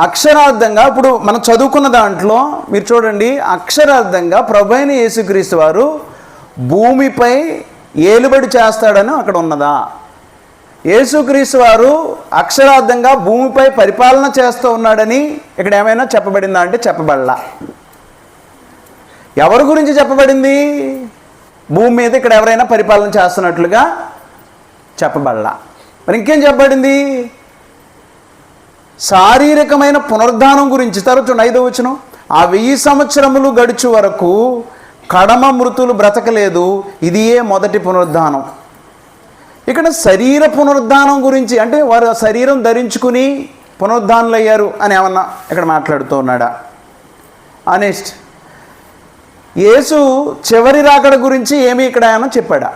అక్షరార్థంగా ఇప్పుడు మనం చదువుకున్న దాంట్లో మీరు చూడండి, అక్షరార్థంగా ప్రభువైన యేసుక్రీస్తు వారు భూమిపై ఏలుబడి చేస్తాడని అక్కడ ఉన్నదా? యేసుక్రీస్తు వారు అక్షరార్థంగా భూమిపై పరిపాలన చేస్తూ ఉన్నాడని ఇక్కడ ఏమైనా చెప్పబడిందా అంటే చెప్పబడలా. ఎవరి గురించి చెప్పబడింది? భూమి మీద ఇక్కడ ఎవరైనా పరిపాలన చేస్తున్నట్లుగా చెప్పబడలా. మరి ఇంకేం చెప్పబడింది? శారీరకమైన పునరుద్ధానం గురించి. తర్వాత 5వ వచనం, ఆ 1000 సంవత్సరములు గడుచు వరకు కడమ మృతులు బ్రతకలేదు, ఇదియే మొదటి పునరుద్ధానం. ఇక్కడ శరీర పునరుద్ధానం గురించి, అంటే వారు శరీరం ధరించుకుని పునరుద్ధానులు అయ్యారు అని ఏమన్నా ఇక్కడ మాట్లాడుతూ ఉన్నాడా? నెక్స్ట్, యేసు చివరి రాకడ గురించి ఏమి ఇక్కడ ఏమన్నా చెప్పాడా?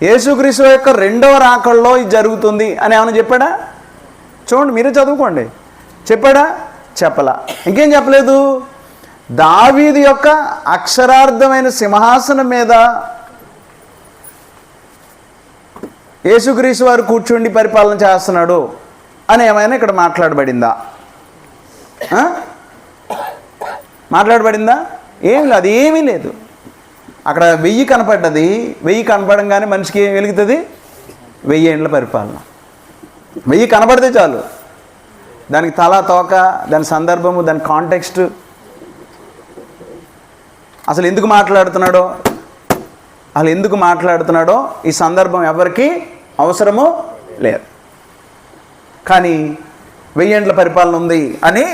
యేసుక్రీస్తు యొక్క 2వ రాకడలో ఇది జరుగుతుంది అని ఏమైనా చెప్పాడా? చూడండి, మీరే చదువుకోండి. చెప్పాడా? చెప్పలా. ఇంకేం చెప్పలేదు? దావీదు యొక్క అక్షరార్థమైన సింహాసనం మీద యేసుక్రీస్తు వారు కూర్చుండి పరిపాలన చేస్తున్నాడు అని ఏమైనా ఇక్కడ మాట్లాడబడిందా? ఏం లేదు, అది ఏమీ లేదు. అక్కడ 1000 కనపడ్డది. 1000 కనపడంగానే మనిషికి ఏం వెలుగుతుంది? 1000 ఏండ్ల పరిపాలన. 1000 కనపడితే చాలు, దానికి తల తోక, దాని సందర్భము, దాని కాంటెక్స్ట్, అసలు ఎందుకు మాట్లాడుతున్నాడో ఈ సందర్భం ఎవరికి అవసరమో లేదు. కానీ 1000 ఏండ్ల పరిపాలన ఉంది అని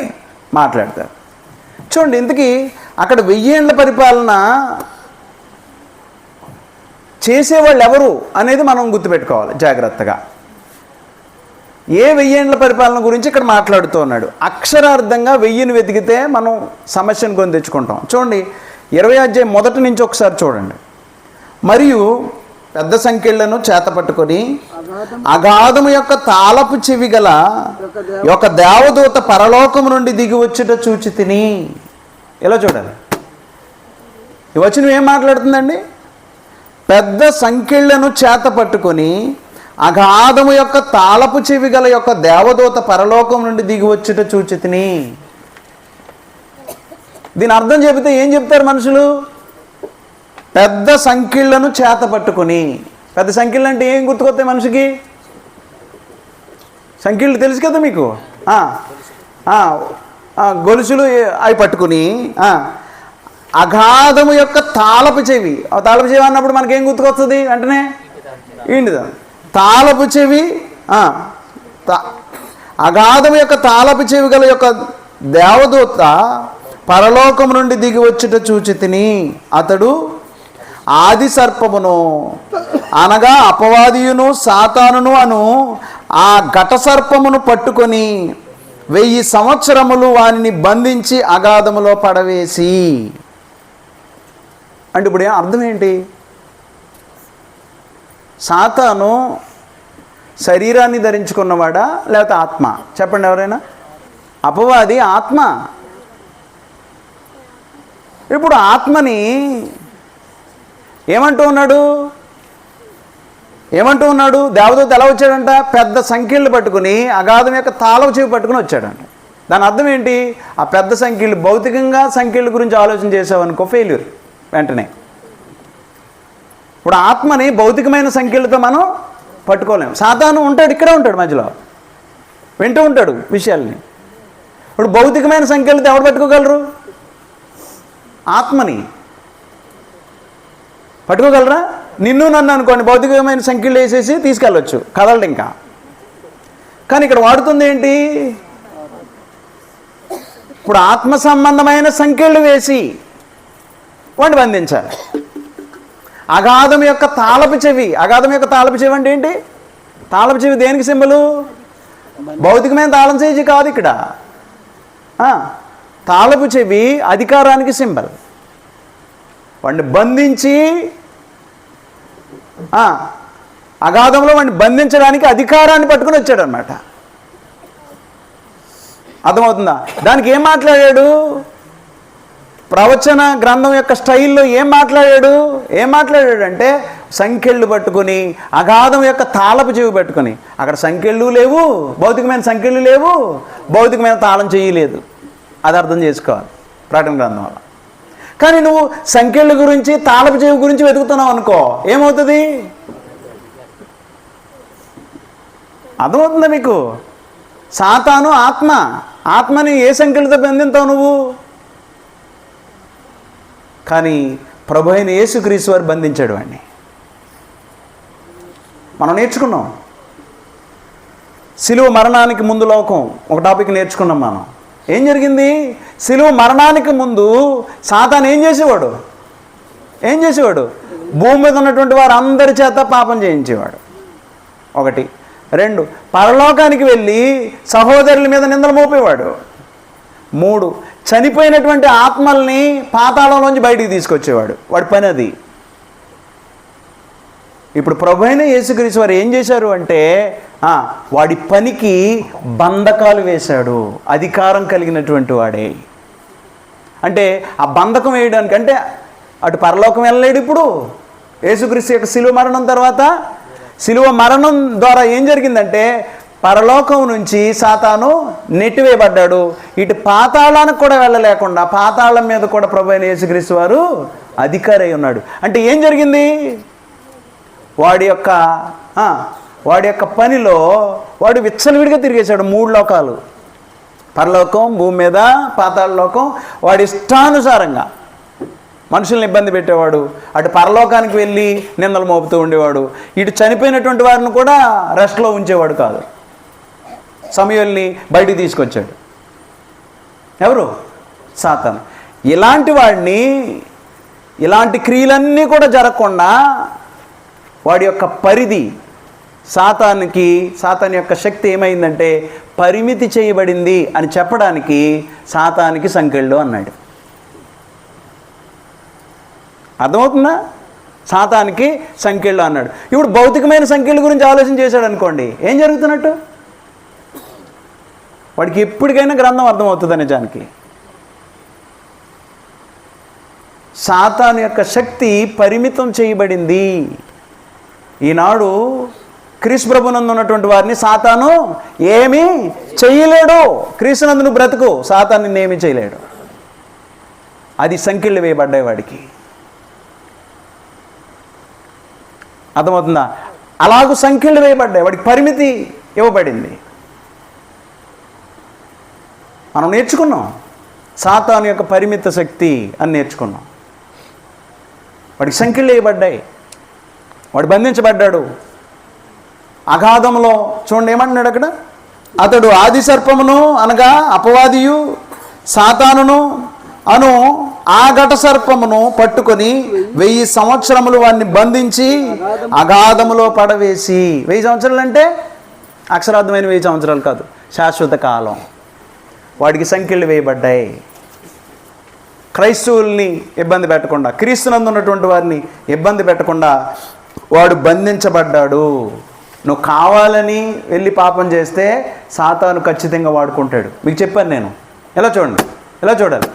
మాట్లాడతారు. చూడండి, ఇంతకీ అక్కడ 1000 ఏండ్ల పరిపాలన చేసేవాళ్ళు ఎవరు అనేది మనం గుర్తుపెట్టుకోవాలి జాగ్రత్తగా. ఏ 1000 ఏండ్ల పరిపాలన గురించి ఇక్కడ మాట్లాడుతూ ఉన్నాడు? అక్షరార్థంగా 1000ని వెతికితే మనం సమస్యను కొని తెచ్చుకుంటాం. చూడండి, 20వ అధ్యాయం మొదటి నుంచి ఒకసారి చూడండి. మరియు పెద్ద సంఖ్యలను చేతపట్టుకొని అగాధము యొక్క తాళపు చెవి గల ఒక దేవదూత పరలోకము నుండి దిగి వచ్చుట చూచి తిని. ఇలా చూడాలి, ఈ వచనం ఏం మాట్లాడుతుందండి? పెద్ద సంఖ్యలను చేతపట్టుకొని అగాధము యొక్క తాళపు చెవి గల యొక్క దేవదూత పరలోకం నుండి దిగి వచ్చుట చూచి తిని. దీని అర్థం చెబితే ఏం చెప్తారు మనుషులు? పెద్ద సంఖ్యలను చేతపట్టుకొని. పెద్ద సంఖ్యలు అంటే ఏం గుర్తుకొస్తాయి మనిషికి? సంఖ్యలు తెలుసు కదా మీకు. గొలుసులు అవి పట్టుకుని అగాధము యొక్క తాళపు చెవి. తాళపు చెవి అన్నప్పుడు మనకేం గుర్తుకొస్తుంది వెంటనే? ఏంటిదా? తాళపు చెవి. అగాధము యొక్క తాళపు చెవి గల యొక్క దేవదూత పరలోకం నుండి దిగి వచ్చుట చూచి తిని. అతడు ఆది సర్పమును అనగా అపవాదియును సాతానును అను ఆ ఘట సర్పమును పట్టుకొని 1000 సంవత్సరములు వానిని బంధించి అగాధములో పడవేసి. అంటే ఇప్పుడు అర్థం ఏంటి? సాతాను శరీరాన్ని ధరించుకున్నవాడా లేకపోతే ఆత్మ? చెప్పండి ఎవరైనా. అపవాది ఆత్మ. ఇప్పుడు ఆత్మని ఏమంటూ ఉన్నాడు? దేవదూత ఎలా వచ్చాడంట? పెద్ద సంఖ్యలు పట్టుకుని అగాధం యొక్క తాళపు చెవి పట్టుకుని వచ్చాడంట. దాని అర్థం ఏంటి? ఆ పెద్ద సంఖ్యలు, భౌతికంగా సంఖ్యల గురించి ఆలోచన చేసావనుకో ఫెయిల్యూర్ వెంటనే. ఇప్పుడు ఆత్మని భౌతికమైన సంఖ్యలతో మనం పట్టుకోలేము. సాతాను ఉంటాడు, ఇక్కడే ఉంటాడు, మధ్యలో వింటూ ఉంటాడు విషయాల్ని. ఇప్పుడు భౌతికమైన సంఖ్యలతో ఎవరు పట్టుకోగలరు? ఆత్మని పట్టుకోగలరా? నిన్ను నన్ను అనుకోండి, భౌతికమైన సంఖ్యలు వేసేసి తీసుకెళ్ళొచ్చు, కదలడు ఇంకా. కానీ ఇక్కడ వాడుతుంది ఏంటి? ఇప్పుడు ఆత్మ సంబంధమైన సంఖ్యలు వేసి వాడిని బంధించాలి. అగాధం యొక్క తాళపు చెవి. అగాధం యొక్క తాళపు చెవి అంటే ఏంటి? తాళపు చెవి దేనికి సింబలు? భౌతికమైన తాళం చెవి కాదు ఇక్కడ. తాళపు చెవి అధికారానికి సింబల్. వాడిని బంధించి అగాధంలో వాడిని బంధించడానికి అధికారాన్ని పట్టుకుని వచ్చాడు అనమాట. అర్థమవుతుందా? దానికి ఏం మాట్లాడాడు? ప్రవచన గ్రంథం యొక్క స్టైల్లో ఏం మాట్లాడాడు అంటే సంకెళ్ళు పట్టుకుని, అగాధం యొక్క తాళపు చెవి పట్టుకుని, అక్కడ సంకెళ్ళు లేవు, భౌతికమైన సంకెళ్ళు లేవు, భౌతికమైన తాళం చేయలేదు. అది అర్థం చేసుకోవాలి ప్రకటన గ్రంథం వల్ల. కానీ నువ్వు సంకెళ్ళ గురించి, తాళపు చెవి గురించి వెతుకుతున్నావు అనుకో, ఏమవుతుంది? అర్థమవుతుందా మీకు? సాతాను ఆత్మని ఏ సంఖ్యలతో బంధింతావు నువ్వు? కానీ ప్రభు అయిన యేసుక్రీస్తు వారు బంధించాడు వాడిని. మనం నేర్చుకున్నాం సిలువ మరణానికి ముందు లోకం, ఒక టాపిక్ నేర్చుకున్నాం మనం. ఏం జరిగింది? సిలువ మరణానికి ముందు సాతాను ఏం చేసేవాడు? భూమి మీద ఉన్నటువంటి వారు అందరి చేత పాపం చేయించేవాడు. 1, 2, పరలోకానికి వెళ్ళి సహోదరుల మీద నిందలు మోపేవాడు. 3, చనిపోయినటువంటి ఆత్మల్ని పాతాళంలోంచి బయటికి తీసుకొచ్చేవాడు. వాడి పని అది. ఇప్పుడు ప్రభు అయిన యేసుక్రీస్తు వారు ఏం చేశారు అంటే, వాడి పనికి బంధకాలు వేశాడు. అధికారం కలిగినటువంటి వాడే. అంటే ఆ బంధకం వేయడానికి, అంటే అటు పరలోకం వెళ్ళలేడు. ఇప్పుడు యేసుక్రీస్తు యొక్క శిలువ మరణం తర్వాత, శిలువ మరణం ద్వారా ఏం జరిగిందంటే, పరలోకం నుంచి సాతాను నెట్టివేయబడ్డాడు. ఇటు పాతాళానికి కూడా వెళ్ళలేకుండా పాతాళం మీద కూడా ప్రభు అయిన యేసుక్రీస్తు వారు అధికారి అయి ఉన్నాడు. అంటే ఏం జరిగింది? వాడి యొక్క పనిలో వాడు విచ్చలవిడిగా తిరిగేశాడు. 3 లోకాలు, పరలోకం, భూమి మీద, పాతాళ లోకం. వాడి ఇష్టానుసారంగా మనుషుల్ని ఇబ్బంది పెట్టేవాడు. అటు పరలోకానికి వెళ్ళి నిందలు మోపుతూ ఉండేవాడు. ఇటు చనిపోయినటువంటి వారిని కూడా రెస్ట్లో ఉంచేవాడు కాదు. సమూయేలుని బయటికి తీసుకొచ్చాడు. ఎవరు? సాతాను. ఇలాంటి వాడిని, ఇలాంటి క్రియలన్నీ కూడా జరగకుండా వాడి యొక్క పరిధి, సాతాను యొక్క శక్తి ఏమైందంటే పరిమితి చేయబడింది అని చెప్పడానికి సాతానికి సంకెళ్ళు అన్నాడు. అర్థమవుతుందా? సాతానికి సంకెళ్ళు అన్నాడు. ఇప్పుడు భౌతికమైన సంకెళ్ళ గురించి ఆలోచన చేశాడు అనుకోండి, ఏం జరుగుతున్నట్టు? వాడికి ఎప్పటికైనా గ్రంథం అర్థమవుతుంది నిజానికి. సాతాను యొక్క శక్తి పరిమితం చేయబడింది. ఈనాడు క్రీస్తు ప్రభునందు ఉన్నటువంటి వారిని సాతాను ఏమీ చేయలేడు. క్రీస్తునందు నువ్వు బ్రతుకు, సాతాను నిన్నేమీ చేయలేడు. అది సంకెళ్ళు వేయబడ్డాయి వాడికి. అర్థమవుతుందా? అలాగూ సంఖ్యలు వేయబడ్డాయి, వాడికి పరిమితి ఇవ్వబడింది. మనం నేర్చుకున్నాం సాతాను యొక్క పరిమిత శక్తి అని నేర్చుకున్నాం. వాడికి సంఖ్యలు వేయబడ్డాయి, వాడు బంధించబడ్డాడు అగాధంలో. చూడండి ఏమంటున్నాడు అక్కడ, అతడు ఆది సర్పమును అనగా అపవాదియు సాతానును అను ఆ ఘట సర్పమును పట్టుకొని 1000 సంవత్సరములు వాడిని బంధించి అగాధములో పడవేసి. 1000 సంవత్సరాలు అంటే అక్షరార్థమైన 1000 సంవత్సరాలు కాదు, శాశ్వత కాలం. వాడికి సంఖ్యలు వేయబడ్డాయి. క్రైస్తవుల్ని ఇబ్బంది పెట్టకుండా, క్రీస్తునందు ఉన్నటువంటి వారిని ఇబ్బంది పెట్టకుండా వాడు బంధించబడ్డాడు. నువ్వు కావాలని వెళ్ళి పాపం చేస్తే సాతాను ఖచ్చితంగా వాడుకుంటాడు. మీకు చెప్పాను నేను, ఎలా చూడండి, ఎలా చూడాలి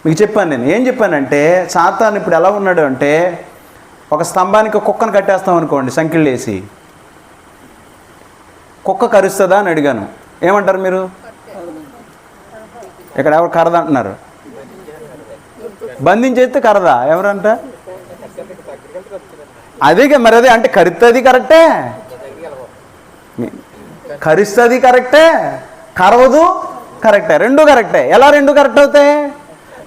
మీకు చెప్పాను నేను. ఏం చెప్పానంటే, సాతాను ఇప్పుడు ఎలా ఉన్నాడు అంటే, ఒక స్తంభానికి కుక్కను కట్టేస్తాం అనుకోండి సంఖ్యలు వేసి, కుక్క కరుస్తుందా అని అడిగాను. ఏమంటారు మీరు? ఇక్కడ ఎవరు కరద అంటున్నారు? బంధించేస్తే కరదా ఎవరంట? అదే మరి, అదే అంటే కరుస్తుంది కరెక్టే, కరుస్తుంది కరెక్టే, కరవదు కరెక్టే, రెండు కరెక్టే. ఎలా రెండు కరెక్ట్ అవుతాయి?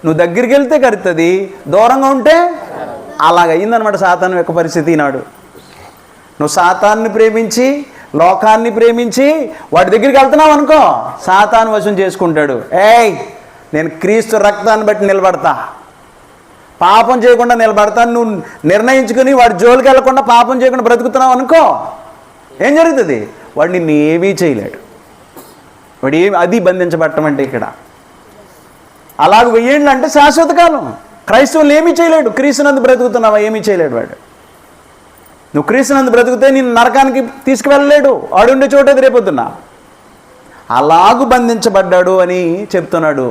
నువ్వు దగ్గరికి వెళ్తే కరుతుంది, దూరంగా ఉంటే అలాగ అయిందనమాట సాతాను యొక్క పరిస్థితి ఈనాడు. నువ్వు సాతాన్ని ప్రేమించి, లోకాన్ని ప్రేమించి వాడి దగ్గరికి వెళ్తున్నావు అనుకో, సాతాను వశం చేసుకుంటాడు. ఏయ్, నేను క్రీస్తు రక్తాన్ని బట్టి నిలబడతా, పాపం చేయకుండా నిలబడతాను. నువ్వు నిర్ణయించుకుని వాడి జోలికి వెళ్లకుండా పాపం చేయకుండా బ్రతుకుతున్నావు అనుకో, ఏం జరుగుతుంది? వాడు నిన్ను ఏమీ చేయలేడు. వాడు అది బంధించబడటం అంటే ఇక్కడ. అలాగ 1000 ఏళ్ళు అంటే శాశ్వత కాలం. క్రైస్తవులు ఏమీ చేయలేడు. క్రీస్తునందు బ్రతుకుతున్నావా, ఏమీ చేయలేడు వాడు. నువ్వు క్రీస్తునందు బ్రతుకుతే నేను నరకానికి తీసుకువెళ్ళలేడు, ఆడుండే చోటది రేపొద్దున్నా. అలాగూ బంధించబడ్డాడు అని చెప్తున్నాడు.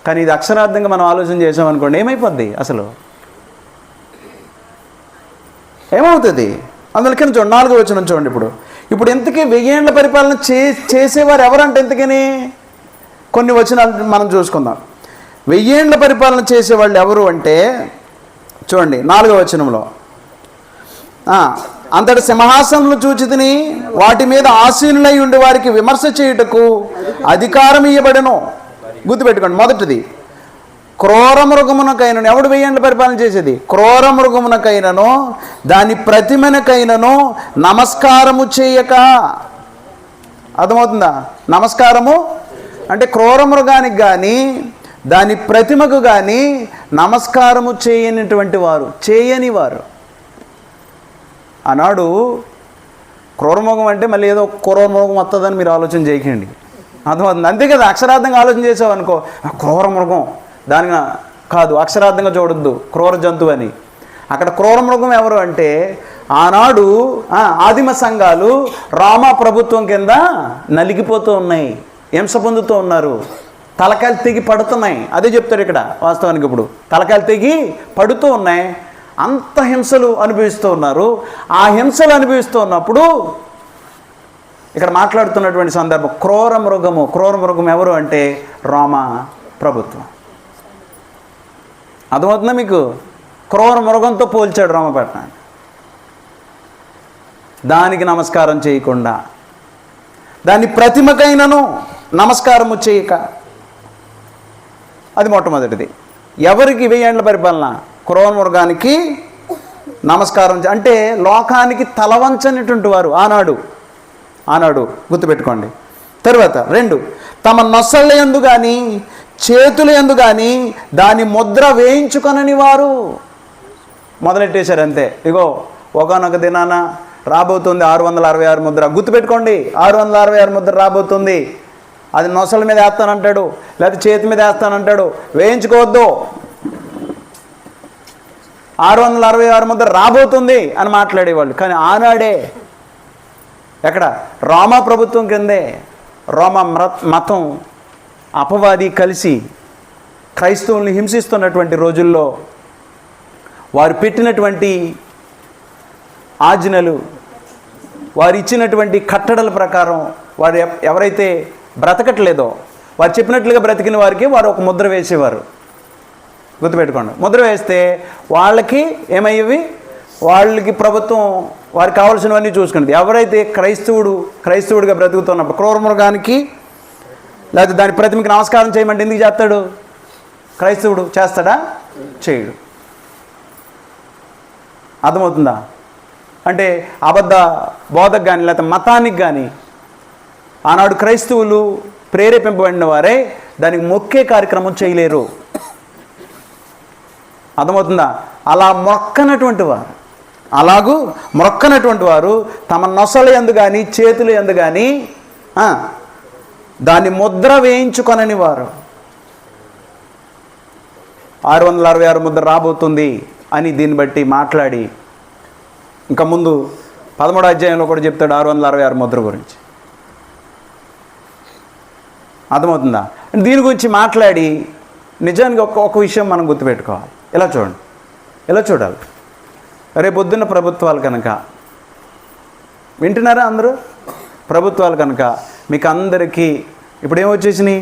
కానీ ఇది అక్షరార్థంగా మనం ఆలోచన చేసామనుకోండి, ఏమైపోద్ది అసలు? ఏమవుతుంది? అందులో కింద చూడండి 4వ వచనం చూడండి. ఇప్పుడు ఇంతకీ 1000 ఏళ్ల పరిపాలన చేసేవారు ఎవరంటే ఇంతకని కొన్ని వచనాలు మనం చూసుకుందాం. 1000 ఏళ్ల పరిపాలన చేసేవాళ్ళు ఎవరు అంటే చూడండి 4వ వచనంలో, అంతటి సింహాసనములు చూచితిని, వాటి మీద ఆసీనులై ఉండి వారికి విమర్శ చేయుటకు అధికారం ఇయ్యబడెను. గుర్తుపెట్టుకోండి, మొదటిది క్రూర మృగమునకైనను. ఎవడు 1000 ఏళ్ల పరిపాలన చేసేది? క్రూర మృగమునకైనను దాని ప్రతిమనకైనను నమస్కారము చేయక. అర్థమవుతుందా? నమస్కారము అంటే క్రూర మృగానికి కానీ దాని ప్రతిమకు కానీ నమస్కారము చేయనిటువంటి వారు, చేయని వారు. ఆనాడు క్రూరమృగం అంటే మళ్ళీ ఏదో క్రూరమృగం వస్తుందని మీరు ఆలోచన చేయకండి. అర్థమవుతుంది? అంతే కదా, అక్షరార్థంగా ఆలోచన చేసావు అనుకో, క్రూరమృగం దానిగా కాదు, అక్షరార్థంగా చూడొద్దు క్రూర జంతువు అని. అక్కడ క్రూరమృగం ఎవరు అంటే ఆనాడు ఆదిమ సంఘాలు రామా ప్రభుత్వం కింద నలిగిపోతూ ఉన్నాయి, హింస పొందుతూ ఉన్నారు, తలకాయలు తెగి పడుతున్నాయి. అదే చెప్తారు ఇక్కడ వాస్తవానికి. ఇప్పుడు తలకాయలు తెగి పడుతూ ఉన్నాయి, అంత హింసలు అనుభవిస్తూ ఉన్నారు. ఆ హింసలు అనుభవిస్తూ ఉన్నప్పుడు ఇక్కడ మాట్లాడుతున్నటువంటి సందర్భం క్రూర మృగం ఎవరు అంటే రోమా ప్రభుత్వం. అర్థమవుతుందా మీకు? క్రూర మృగంతో పోల్చాడు రామపట్నాన్ని. దానికి నమస్కారం చేయకుండా, దాని ప్రతిమకైనను నమస్కారము చేయక. అది మొట్టమొదటిది. ఎవరికి 1000 ఏళ్ల పరిపాలన? క్రూర మృగానికి నమస్కారం అంటే లోకానికి తలవంచనిటువంటి వారు ఆనాడు గుర్తుపెట్టుకోండి. తర్వాత 2, తమ నొసళ్ళ యందు కానీ చేతుల యందు కానీ దాని ముద్ర వేయించుకొనని వారు. మొదలెట్టేశారు అంతే. ఇగో ఒకనొక దినాన రాబోతుంది 666 ముద్ర. గుర్తుపెట్టుకోండి, 666 ముద్ర రాబోతుంది. అది నొసల మీద వేస్తానంటాడు, లేకపోతే చేతి మీద వేస్తానంటాడు. వేయించుకోవద్దు, 666 ముద్ర రాబోతుంది అని మాట్లాడేవాళ్ళు. కానీ ఆనాడే ఎక్కడ? రోమా ప్రభుత్వం కిందే రోమా మతం అపవాది కలిసి క్రైస్తవుల్ని హింసిస్తున్నటువంటి రోజుల్లో వారు పెట్టినటువంటి ఆజ్ఞలు, వారు ఇచ్చినటువంటి కట్టడల ప్రకారం వారు ఎవరైతే బ్రతకట్లేదో వారు చెప్పినట్లుగా బ్రతికిన వారికి వారు ఒక ముద్ర వేసేవారు. గుర్తుపెట్టుకోండి, ముద్ర వేస్తే వాళ్ళకి ఏమయ్యేవి? వాళ్ళకి ప్రభుత్వం వారికి కావాల్సినవన్నీ చూసుకునేది. ఎవరైతే క్రైస్తవుడిగా బ్రతుకుతున్నప్పుడు క్రూర మృగానికి లేకపోతే దాని ప్రతిమకి నమస్కారం చేయమంటే ఎందుకు చేస్తాడు? క్రైస్తవుడు చేస్తాడా? చేయడు. అర్థమవుతుందా? అంటే అబద్ధ బోధకు కానీ లేకపోతే మతానికి కానీ ఆనాడు క్రైస్తవులు ప్రేరేపింపబడిన వారే దానికి మొక్కే కార్యక్రమం చేయలేరు. అర్థమవుతుందా? అలా మొక్కనటువంటి వారు తమ నొసల యందు కానీ చేతుల యందు కానీ దాన్ని ముద్ర వేయించుకొనని వారు. 666 ముద్ర రాబోతుంది అని దీన్ని బట్టి మాట్లాడి ఇంకా ముందు 13వ అధ్యాయంలో కూడా చెప్తాడు 666 ముద్ర గురించి. అర్థమవుతుందా? దీని గురించి మాట్లాడి నిజానికి ఒక విషయం మనం గుర్తుపెట్టుకోవాలి. ఇలా చూడాలి. రేపొద్దున్న ప్రభుత్వాలు కనుక వింటున్నారా అందరూ? ప్రభుత్వాలు కనుక మీకు అందరికీ ఇప్పుడు ఏమొచ్చేసినాయి?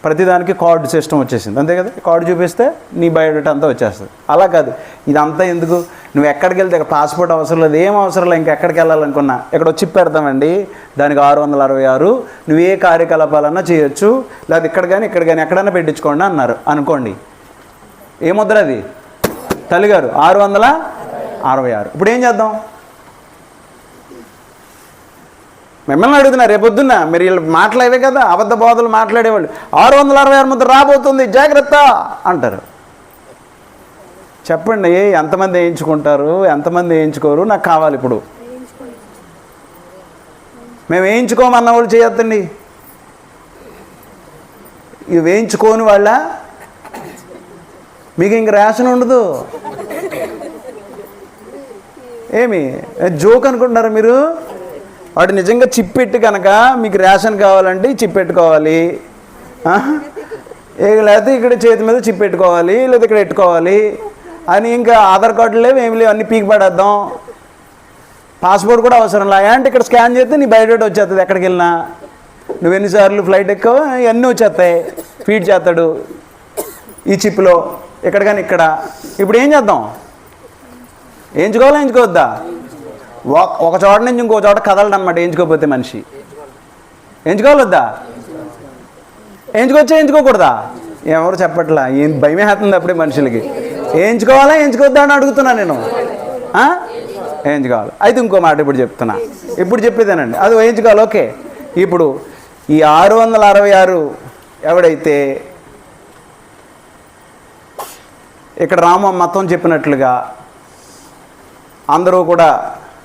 ప్రతిదానికి కార్డు సిస్టమ్ వచ్చేసింది, అంతే కదా? కార్డు చూపిస్తే నీ బయోడేటా అంతా వచ్చేస్తుంది. అలా కాదు, ఇదంతా ఎందుకు? నువ్వు ఎక్కడికి వెళ్తే పాస్పోర్ట్ అవసరం లేదు, ఏం అవసరం లేదు. ఇంకెక్కడికి వెళ్ళాలనుకున్నా ఇక్కడ చిప్ పెడతామండి, దానికి 666. నువ్వు ఏ కార్యకలాపాలన్నా చేయొచ్చు, లేదా ఇక్కడ కానీ ఎక్కడైనా పెట్టించుకోండి అన్నారు అనుకోండి. ఏ ముద్ర అది? తల్లిగారు 666. ఇప్పుడు ఏం చేద్దాం? మిమ్మల్ని అడుగుతున్నా, రేపొద్దున్న మీరు వీళ్ళు మాట్లాడేవే కదా, అబద్ధ బోధలు మాట్లాడేవాళ్ళు 666 ముద్ర రాబోతుంది జాగ్రత్త అంటారు. చెప్పండి, ఎంతమంది వేయించుకుంటారు, ఎంతమంది వేయించుకోరు? నాకు కావాలి. ఇప్పుడు మేము వేయించుకోమన్న వాళ్ళు చేయొద్దండి. ఇవి వేయించుకోని వాళ్ళ మీకు ఇంక రేషన్ ఉండదు. ఏమి జోక్ అనుకుంటున్నారా మీరు? వాడు నిజంగా చిప్ పెట్టి కనుక మీకు రేషన్ కావాలంటే చిప్ పెట్టుకోవాలి, లేకపోతే ఇక్కడ చేతి మీద చిప్ పెట్టుకోవాలి, లేదా ఇక్కడ పెట్టుకోవాలి అని. ఇంకా ఆధార్ కార్డులు లేవు, ఏమి లేవు, అన్నీ పీకి పడేద్దాం. పాస్పోర్ట్ కూడా అవసరం లే అంటే ఇక్కడ స్కాన్ చేస్తే నీ బయోడేటా వచ్చేస్తుంది. ఎక్కడికి వెళ్ళినా నువ్వు ఎన్నిసార్లు ఫ్లైట్ ఎక్కావో ఇవన్నీ వచ్చేస్తాయి. ఫీడ్ చేస్తాడు ఈ చిప్లో ఇక్కడ కానీ ఇక్కడ. ఇప్పుడు ఏం చేద్దాం? ఎంచుకోవాలా ఎంచుకోవద్దా? ఒక చోట నుంచి ఇంకో చోట కదలడం అనమాట ఎంచుకోకపోతే మనిషి. ఎంచుకోవాలొద్దా? ఎంచుకోవచ్చా ఎంచుకోకూడదా? ఎవరు చెప్పట్లా. ఏం భయమే అవుతుంది అప్పుడే మనుషులకి. ఎంచుకోవాలా ఎంచుకోవద్దా అని అడుగుతున్నా నేను. ఎంచుకోవాలి. అయితే ఇంకో మాట ఇప్పుడు చెప్తున్నా, ఇప్పుడు చెప్పేదేనండి, అది ఎంచుకోవాలి. ఓకే, ఇప్పుడు ఈ 666 ఎవడైతే ఇక్కడ రామ మతం చెప్పినట్లుగా అందరూ కూడా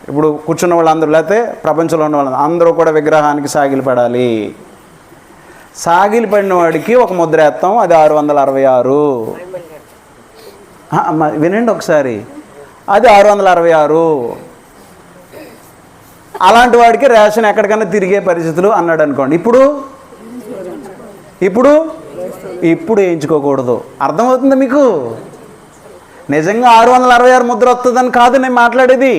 ఇప్పుడు కూర్చున్న వాళ్ళందరూ లేకపోతే ప్రపంచంలో ఉన్న వాళ్ళందరూ అందరూ కూడా విగ్రహానికి సాగిలపడాలి. సాగిలపడిన వాడికి ఒక ముద్ర వేస్తాం, అది 666. వినండి ఒకసారి, అది 666. అలాంటి వాడికి రేషన్ ఎక్కడికైనా తిరిగే పరిస్థితులు అన్నాడు అనుకోండి. ఇప్పుడు వేయించుకోకూడదు. అర్థమవుతుందా మీకు? నిజంగా 666 ముద్ర వస్తుందని కాదు నేను మాట్లాడేది.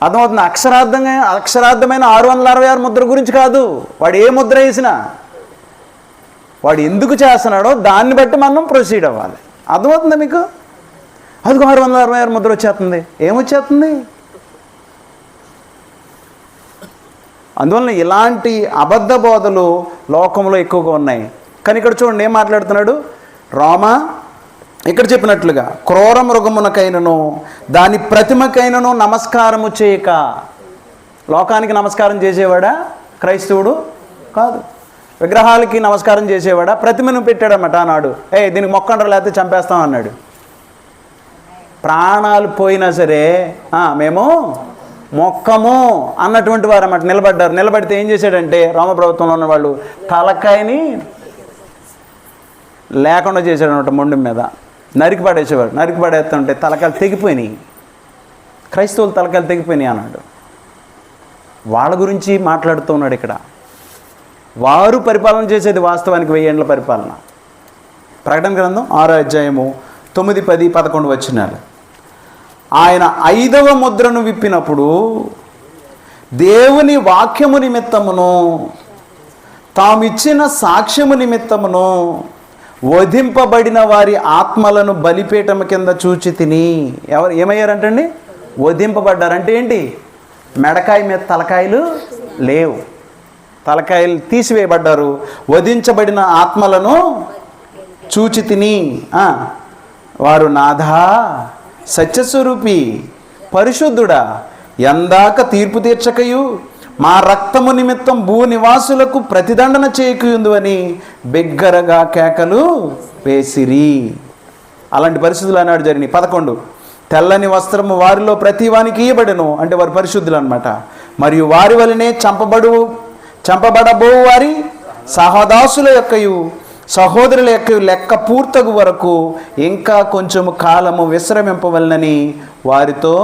అర్థమవుతుంది? అక్షరార్థమైన 666 ముద్ర గురించి కాదు. వాడు ఏ ముద్ర వేసినా వాడు ఎందుకు చేస్తున్నాడో దాన్ని బట్టి మనం ప్రొసీడ్ అవ్వాలి. అర్థమవుతుందా మీకు? అది 666 ముద్ర వచ్చేస్తుంది. ఏమొచ్చేస్తుంది? అందువలన ఇలాంటి అబద్ధ బోధలు లోకంలో ఎక్కువగా ఉన్నాయి. కానీ ఇక్కడ చూడండి ఏం మాట్లాడుతున్నాడు రామా. ఇక్కడ చెప్పినట్లుగా క్రూర మృగమునకైనను దాని ప్రతిమకైనను నమస్కారము చేయక. లోకానికి నమస్కారం చేసేవాడా క్రైస్తవుడు? కాదు. విగ్రహాలకి నమస్కారం చేసేవాడా? ప్రతిమను పెట్టాడన్నమాట ఆనాడు. దీనికి మొక్కండ్ర లేకపోతే చంపేస్తాం అన్నాడు. ప్రాణాలు పోయినా సరే మేము మొక్కము అన్నటువంటి వారు అన్నమాట నిలబడ్డారు. నిలబడితే ఏం చేశాడంటే రోమ ప్రభుత్వంలో ఉన్న వాళ్ళు తలకాయని లేకుండా చేశాడు అనమాట. మొండి మీద నరికి పడేసేవాడు. నరికి పడేస్తుంటే తలకాయలు తెగిపోయినాయి. క్రైస్తవులు తలకాయలు తెగిపోయినాయి అన్నాడు. వాళ్ళ గురించి మాట్లాడుతూ ఉన్నాడు ఇక్కడ. వారు పరిపాలన చేసేది వాస్తవానికి 1000 ఏళ్ల పరిపాలన. ప్రకటన గ్రంథం 6వ అధ్యాయము 9, 10, 11 వచనాలు. ఆయన 5వ ముద్రను విప్పినప్పుడు దేవుని వాక్యము నిమిత్తమును తామిచ్చిన సాక్ష్యము నిమిత్తమును వధింపబడిన వారి ఆత్మలను బలిపీఠము కింద చూచి తిని. ఎవరు ఏమయ్యారంటండి? వధింపబడ్డారంటే ఏంటి? మెడకాయ మీద తలకాయలు లేవు, తలకాయలు తీసివేయబడ్డారు. వధించబడిన ఆత్మలను చూచి తిని వారు నాథా సత్యస్వరూపి పరిశుద్ధుడా ఎందాక తీర్పు తీర్చకయు మా రక్తము నిమిత్తం భూనివాసులకు ప్రతిదండన చేయకయుందు అని బిగ్గరగా కేకలు వేసిరి. అలాంటి పరిస్థితులు అన్నాడు జరిగినాయి. 11 తెల్లని వస్త్రము వారిలో ప్రతివానికి ఇయ్యబడెను, అంటే వారు పరిశుద్ధులు అనమాట. మరియు వారి వలనే చంపబడబో వారి సహదాసుల యొక్కయు సహోదరుల యొక్క లెక్క పూర్తగు వరకు ఇంకా కొంచెము కాలము విశ్రమింపవలనని వారితో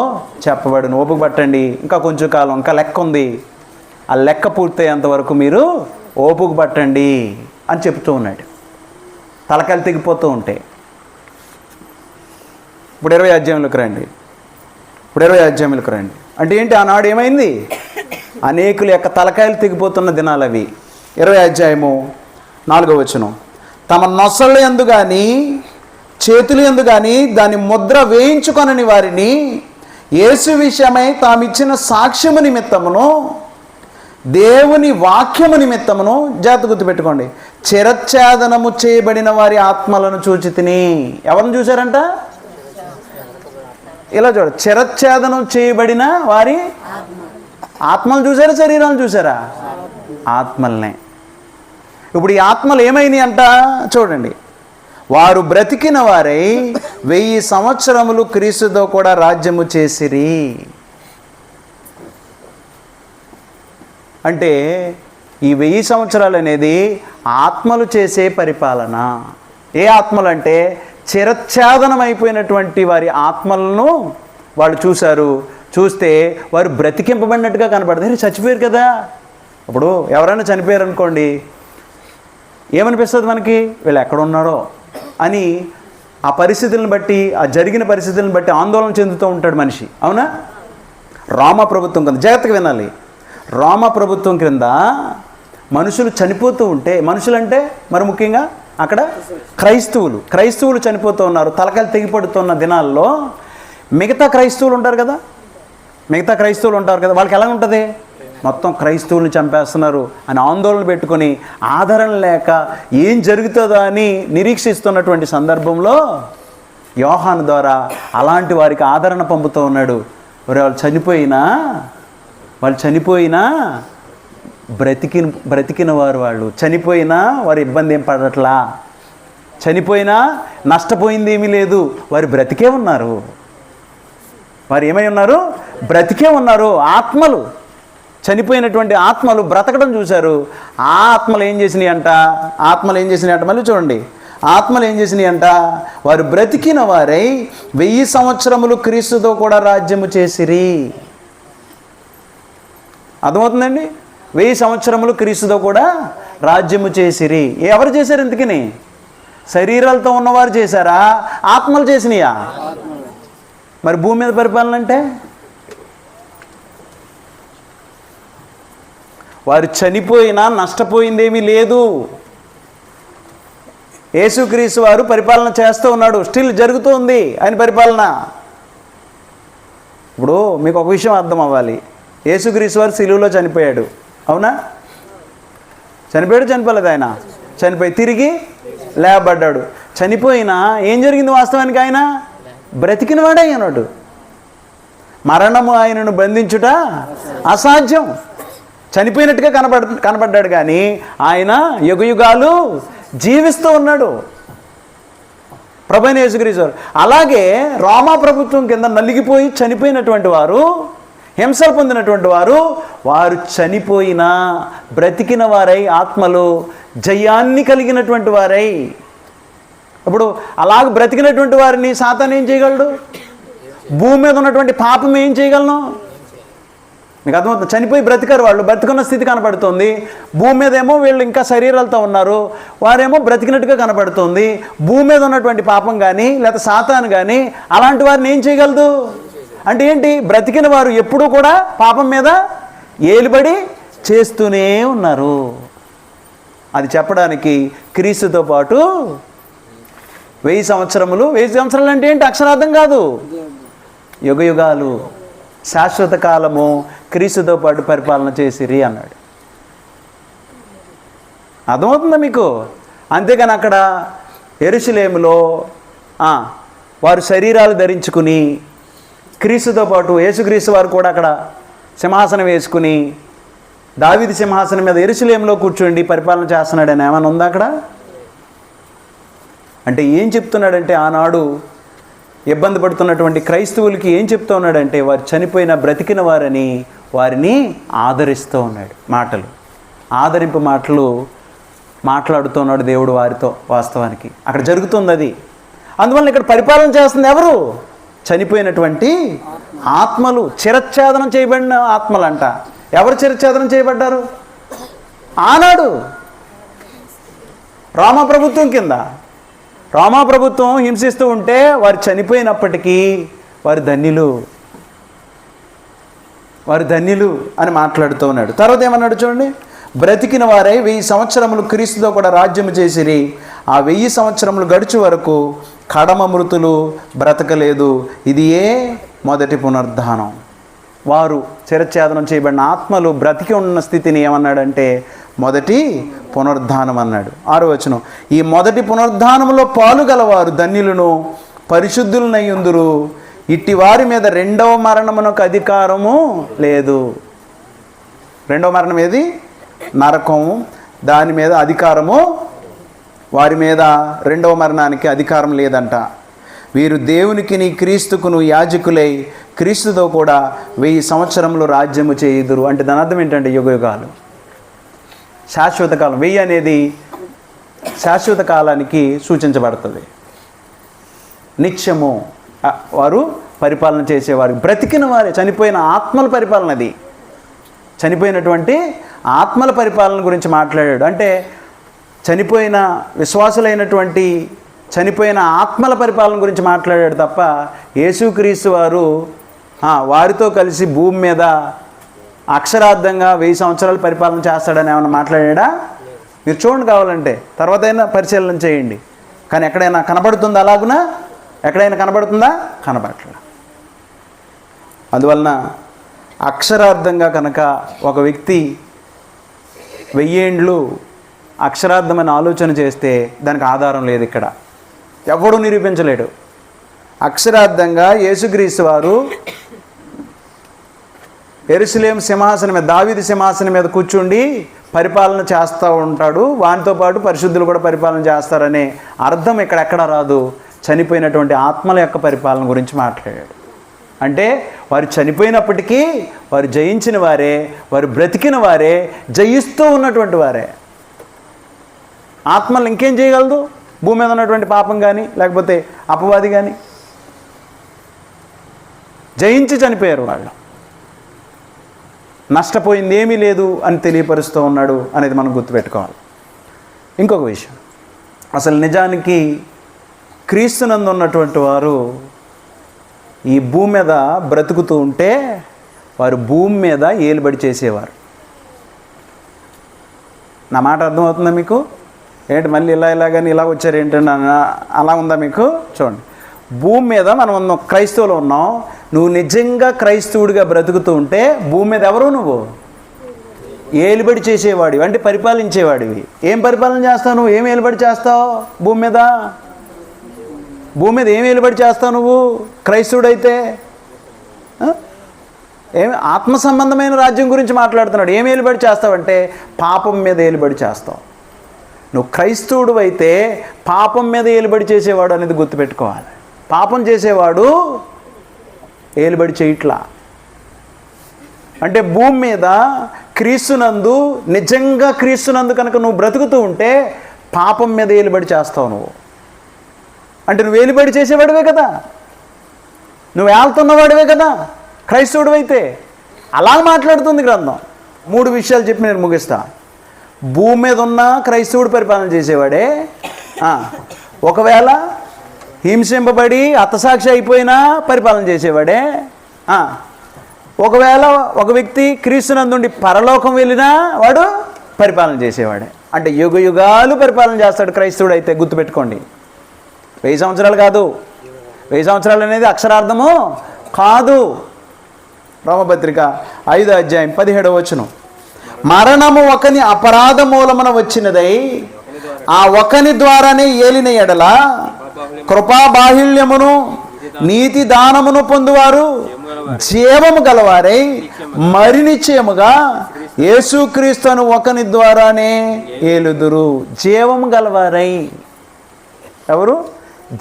చెప్పబడును. ఓపిక పట్టండి, ఇంకా కొంచెం కాలం, ఇంకా లెక్క ఉంది. ఆ లెక్క పూర్తయ్యేంత వరకు మీరు ఓపిక పట్టండి అని చెప్తూ ఉన్నాడు. తలకాయలు తెగిపోతూ ఉంటాయి. ఇప్పుడు 20వ అధ్యాయంలోకి రండి. అంటే ఏంటి? ఆనాడు ఏమైంది? అనేకుల యొక్క తలకాయలు తెగిపోతున్న దినాలు అవి. 20వ అధ్యాయము 4వ వచనం. తమ నొసళ్ళ యందు కానీ చేతుల యందు కానీ దాని ముద్ర వేయించుకొనని వారిని యేసు విషయమై తామిచ్చిన సాక్ష్యము నిమిత్తమును దేవుని వాక్యము నిమిత్తమును, జాగ్రత్త గుర్తుపెట్టుకోండి, చిరచ్ఛేదనము చేయబడిన వారి ఆత్మలను చూచి తిని. ఎవరిని చూశారంట? ఇలా చూడ, చిరచ్ఛేదనం చేయబడిన వారి ఆత్మలు చూసారా, శరీరాలు చూసారా? ఆత్మల్నే. ఇప్పుడు ఈ ఆత్మలు ఏమైనాయి అంట చూడండి. వారు బ్రతికిన వారై 1000 సంవత్సరములు క్రీస్తుతో కూడా రాజ్యము చేసిరి. అంటే ఈ 1000 సంవత్సరాలు అనేది ఆత్మలు చేసే పరిపాలన. ఏ ఆత్మలు అంటే చిరచ్ఛేదనం అయిపోయినటువంటి వారి ఆత్మలను వాళ్ళు చూశారు. చూస్తే వారు బ్రతికింపబడినట్టుగా కనపడతారు. చచ్చిపోయారు కదా. ఇప్పుడు ఎవరైనా చనిపోయారు అనుకోండి, ఏమనిపిస్తుంది మనకి? వీళ్ళు ఎక్కడ ఉన్నారో అని ఆ పరిస్థితులను బట్టి, ఆ జరిగిన పరిస్థితులను బట్టి ఆందోళన చెందుతూ ఉంటాడు మనిషి. అవునా? రోమా ప్రభుత్వం కింద, జాగ్రత్తగా వినాలి, రోమా ప్రభుత్వం క్రింద మనుషులు చనిపోతూ ఉంటే, మనుషులంటే మరి ముఖ్యంగా అక్కడ క్రైస్తవులు చనిపోతూ ఉన్నారు. తలకాయలు తెగిపడుతున్న దినాల్లో మిగతా క్రైస్తవులు ఉంటారు కదా, వాళ్ళకి ఎలా ఉంటుంది? మొత్తం క్రైస్తవుల్ని చంపేస్తున్నారు అని ఆందోళన పెట్టుకొని ఆదరణ లేక ఏం జరుగుతుందో అని నిరీక్షిస్తున్నటువంటి సందర్భంలో యోహాను ద్వారా అలాంటి వారికి ఆదరణ పంపుతూ ఉన్నాడు. వాళ్ళు చనిపోయినా బ్రతికిన వారు చనిపోయినా వారు ఇబ్బంది ఏం పడట్లా, చనిపోయినా నష్టపోయింది ఏమీ లేదు, వారు బ్రతికే ఉన్నారు. వారు ఏమై ఉన్నారు? బ్రతికే ఉన్నారు. ఆత్మలు, చనిపోయినటువంటి ఆత్మలు బ్రతకడం చూశారు. ఆ ఆత్మలు ఏం చేసినాయి అంట? మళ్ళీ చూడండి, ఆత్మలు ఏం చేసినాయి అంట? వారు బ్రతికిన వారై 1000 సంవత్సరములు క్రీస్తుతో కూడా రాజ్యము చేసిరి. అర్థమవుతుందండి? 1000 సంవత్సరములు క్రీస్తుతో కూడా రాజ్యము చేసిరి. ఎవరు చేశారు ఇంతకని? శరీరాలతో ఉన్నవారు చేశారా? ఆత్మలు చేసినాయా? మరి భూమి మీద పరిపాలన అంటే వారు చనిపోయినా నష్టపోయిందేమీ లేదు. యేసుక్రీస్తు వారు పరిపాలన చేస్తూ ఉన్నాడు, స్టిల్ జరుగుతుంది ఆయన పరిపాలన. ఇప్పుడు మీకు ఒక విషయం అర్థం అవ్వాలి, యేసుక్రీస్తు వారు సిలువలో చనిపోయాడు. అవునా? చనిపోలేదు. ఆయన చనిపోయి తిరిగి లేపబడ్డాడు. చనిపోయినా ఏం జరిగింది? వాస్తవానికి ఆయన బ్రతికినవాడే అన్నాడు. మరణము ఆయనను బంధించుట అసాధ్యం. చనిపోయినట్టుగా కనపడ్డాడు కానీ ఆయన యుగయుగాలు జీవిస్తూ ఉన్నాడు ప్రభువైన యేసుక్రీస్తు. అలాగే రోమా ప్రభుత్వం కింద నలిగిపోయి చనిపోయినటువంటి వారు, హింసలు పొందినటువంటి వారు చనిపోయినా బ్రతికిన వారై, ఆత్మలు జయాన్ని కలిగినటువంటి వారై. ఇప్పుడు అలాగ బ్రతికినటువంటి వారిని సాతాను ఏం చేయగలడు? భూమి మీద ఉన్నటువంటి పాపం ఏం చేయగలను? మీకు అర్థమవుతుంది? చనిపోయి బ్రతికారు, వాళ్ళు బ్రతికున్న స్థితి కనపడుతుంది. భూమి మీద ఏమో వీళ్ళు ఇంకా శరీరాలతో ఉన్నారు, వారేమో బ్రతికినట్టుగా కనపడుతుంది. భూమి మీద ఉన్నటువంటి పాపం కానీ లేదా సాతాను కానీ అలాంటి వారిని ఏం చేయగలదు? అంటే ఏంటి? బ్రతికిన వారు ఎప్పుడూ కూడా పాపం మీద ఏలుబడి చేస్తూనే ఉన్నారు. అది చెప్పడానికి క్రీస్తుతో పాటు 1000 సంవత్సరములు అంటే ఏంటి? అక్షరార్థం కాదు, యుగయుగాలు, శాశ్వత కాలము క్రీస్తుతో పాటు పరిపాలన చేసిరి అన్నాడు. అర్థమవుతుందా మీకు? అంతేగాని అక్కడ యెరూషలేములో వారు శరీరాలు ధరించుకుని క్రీస్తుతో పాటు యేసుక్రీస్తు వారు కూడా అక్కడ సింహాసనం వేసుకుని దావీదు సింహాసనం మీద యెరూషలేములో కూర్చోండి పరిపాలన చేస్తున్నాడని ఏమైనా ఉందా అక్కడ? అంటే ఏం చెప్తున్నాడంటే ఆనాడు ఇబ్బంది పడుతున్నటువంటి క్రైస్తవులకి ఏం చెప్తూ ఉన్నాడంటే వారు చనిపోయిన బ్రతికిన వారని వారిని ఆదరిస్తూ ఉన్నాడు. ఆదరింపు మాటలు మాట్లాడుతూ ఉన్నాడు దేవుడు వారితో. వాస్తవానికి అక్కడ జరుగుతుంది అది. అందువల్ల ఇక్కడ పరిపాలన చేస్తుంది ఎవరు? చనిపోయినటువంటి ఆత్మలు, చిరచ్ఛేదనం చేయబడిన ఆత్మలంట. ఎవరు చిరచ్ఛేదనం చేయబడ్డారు? ఆనాడు రోమా ప్రభుత్వం కింద. రోమా ప్రభుత్వం హింసిస్తూ ఉంటే వారు చనిపోయినప్పటికీ వారు ధన్యులు అని మాట్లాడుతూ ఉన్నాడు. తర్వాత ఏమన్నాడు చూడండి, బ్రతికిన వారై 1000 సంవత్సరములు క్రీస్తుతో కూడా రాజ్యము చేసిరి. ఆ 1000 సంవత్సరములు గడుచు వరకు కడమ మృతులు బ్రతకలేదు. ఇది మొదటి పునరుద్ధానం. వారు చిరచ్ఛేదనం చేయబడిన ఆత్మలు బ్రతికి ఉన్న స్థితిని ఏమన్నాడంటే మొదటి పునరుద్ధానం అన్నాడు. 6వ వచనం, ఈ మొదటి పునరుద్ధానంలో పాలుగలవారు ధన్యులను పరిశుద్ధులనయ్యుందురు. ఇట్టి వారి మీద రెండవ మరణమునకు అధికారము లేదు. రెండవ మరణం ఏది? నరకము. దాని మీద అధికారము, వారి మీద రెండవ మరణానికి అధికారం లేదంట. వీరు దేవునికిని క్రీస్తుకును యాజకులై క్రీస్తుతో కూడా 1000 సంవత్సరములు రాజ్యము చేయుదురు. అంటే దాని అర్థం ఏంటంటే యుగయుగాలు, శాశ్వత కాలం. 1000 అనేది శాశ్వత కాలానికి సూచించబడుతుంది. నిత్యము వారు పరిపాలన చేసేవారు, బ్రతికిన వారే, చనిపోయిన ఆత్మల పరిపాలన. అది చనిపోయినటువంటి ఆత్మల పరిపాలన గురించి మాట్లాడాడు. అంటే చనిపోయిన విశ్వాసులైనటువంటి చనిపోయిన ఆత్మల పరిపాలన గురించి మాట్లాడాడు తప్ప యేసుక్రీస్తు వారు వారితో కలిసి భూమి మీద అక్షరార్థంగా 1000 సంవత్సరాలు పరిపాలన చేస్తాడని ఏమైనా మాట్లాడా? మీరు చూడండి, కావాలంటే తర్వాత అయినా పరిశీలన చేయండి. కానీ ఎక్కడైనా కనబడుతుందా? అలాగునా ఎక్కడైనా కనబడుతుందా? కనబడట్లా. అందువలన అక్షరార్థంగా కనుక ఒక వ్యక్తి 1000 ఏండ్లు అక్షరార్థమైన ఆలోచన చేస్తే దానికి ఆధారం లేదు. ఇక్కడ ఎవడూ నిరూపించలేడు. అక్షరార్థంగా యేసుక్రీస్తు వారు యెరూషలేము సింహాసనం మీద, దావీదు సింహాసనం మీద కూర్చుండి పరిపాలన చేస్తూ ఉంటాడు. వానితో పాటు పరిశుద్ధులు కూడా పరిపాలన చేస్తారనే అర్థం ఇక్కడెక్కడ రాదు. చనిపోయినటువంటి ఆత్మల యొక్క పరిపాలన గురించి మాట్లాడాడు. అంటే వారు చనిపోయినప్పటికీ వారు జయించిన వారే, వారు బ్రతికిన వారే, జయిస్తూ ఉన్నటువంటి వారే. ఆత్మలు ఇంకేం చేయగలదు? భూమి మీద ఉన్నటువంటి పాపం కానీ లేకపోతే అపవాది కానీ జయించి చనిపోయారు. వాళ్ళు నష్టపోయింది ఏమీ లేదు అని తెలియపరుస్తూ ఉన్నాడు అనేది మనం గుర్తుపెట్టుకోవాలి. ఇంకొక విషయం, అసలు నిజానికి క్రీస్తునందు ఉన్నటువంటి వారు ఈ భూమి మీద బ్రతుకుతూ ఉంటే వారు భూమి మీద ఏలుబడి చేసేవారు. నా మాట అర్థమవుతుందా మీకు? ఏంటి మళ్ళీ ఇలా కానీ ఇలా వచ్చారు ఏంటంటే అలా ఉందా మీకు? చూడండి, భూమి మీద మనం ఉన్న క్రైస్తవులు ఉన్నాం. నువ్వు నిజంగా క్రైస్తవుడిగా బ్రతుకుతూ ఉంటే భూమి మీద ఎవరు? నువ్వు ఏలుబడి చేసేవాడివి, అంటే పరిపాలించేవాడివి. ఏం పరిపాలన చేస్తావు నువ్వు? ఏం ఏలుబడి చేస్తావు భూమి మీద? భూమి మీద ఏం ఏలుబడి చేస్తావు నువ్వు క్రైస్తవుడైతే? ఏమి ఆత్మ సంబంధమైన రాజ్యం గురించి మాట్లాడుతున్నాడు. ఏం ఏలుబడి చేస్తావంటే పాపం మీద ఏలుబడి చేస్తావు. నువ్వు క్రైస్తవుడు అయితే పాపం మీద ఏలుబడి చేసేవాడు అనేది గుర్తుపెట్టుకోవాలి. పాపం చేసేవాడు ఏలుబడి చేయట్లా. అంటే భూమి మీద క్రీస్తునందు, నిజంగా క్రీస్తునందు కనుక నువ్వు బ్రతుకుతూ ఉంటే పాపం మీద ఏలుబడి చేస్తావు నువ్వు. అంటే నువ్వు ఏలుబడి చేసేవాడివే కదా, నువ్వు ఏళ్తున్నవాడివే కదా క్రైస్తవుడు అయితే. అలా మాట్లాడుతుంది గ్రంథం. 3 విషయాలు చెప్పి నేను ముగిస్తా. భూమి మీద ఉన్న క్రైస్తవుడు పరిపాలన చేసేవాడే. ఒకవేళ హింసింపబడి హతసాక్షి అయిపోయినా పరిపాలన చేసేవాడే. ఒకవేళ ఒక వ్యక్తి క్రీస్తునందుండి పరలోకం వెళ్ళినా వాడు పరిపాలన చేసేవాడే. అంటే యుగ యుగాలు పరిపాలన చేస్తాడు క్రైస్తవుడు అయితే. గుర్తుపెట్టుకోండి, 1000 సంవత్సరాలు కాదు. 1000 సంవత్సరాలు అనేది అక్షరార్థము కాదు. రోమపత్రిక 5వ అధ్యాయం 17వ వచనం, మరణము ఒకని అపరాధ మూలమున వచ్చినదై ఆ ఒకని ద్వారానే ఏలిన ఎడల కృపాబాహుల్యమును నీతి దానమును పొందువారు జీవము గలవారై మరి నిశ్చయముగా యేసుక్రీస్తును ఒకని ద్వారానే ఏలుదురు. జీవము గలవారై ఎవరు?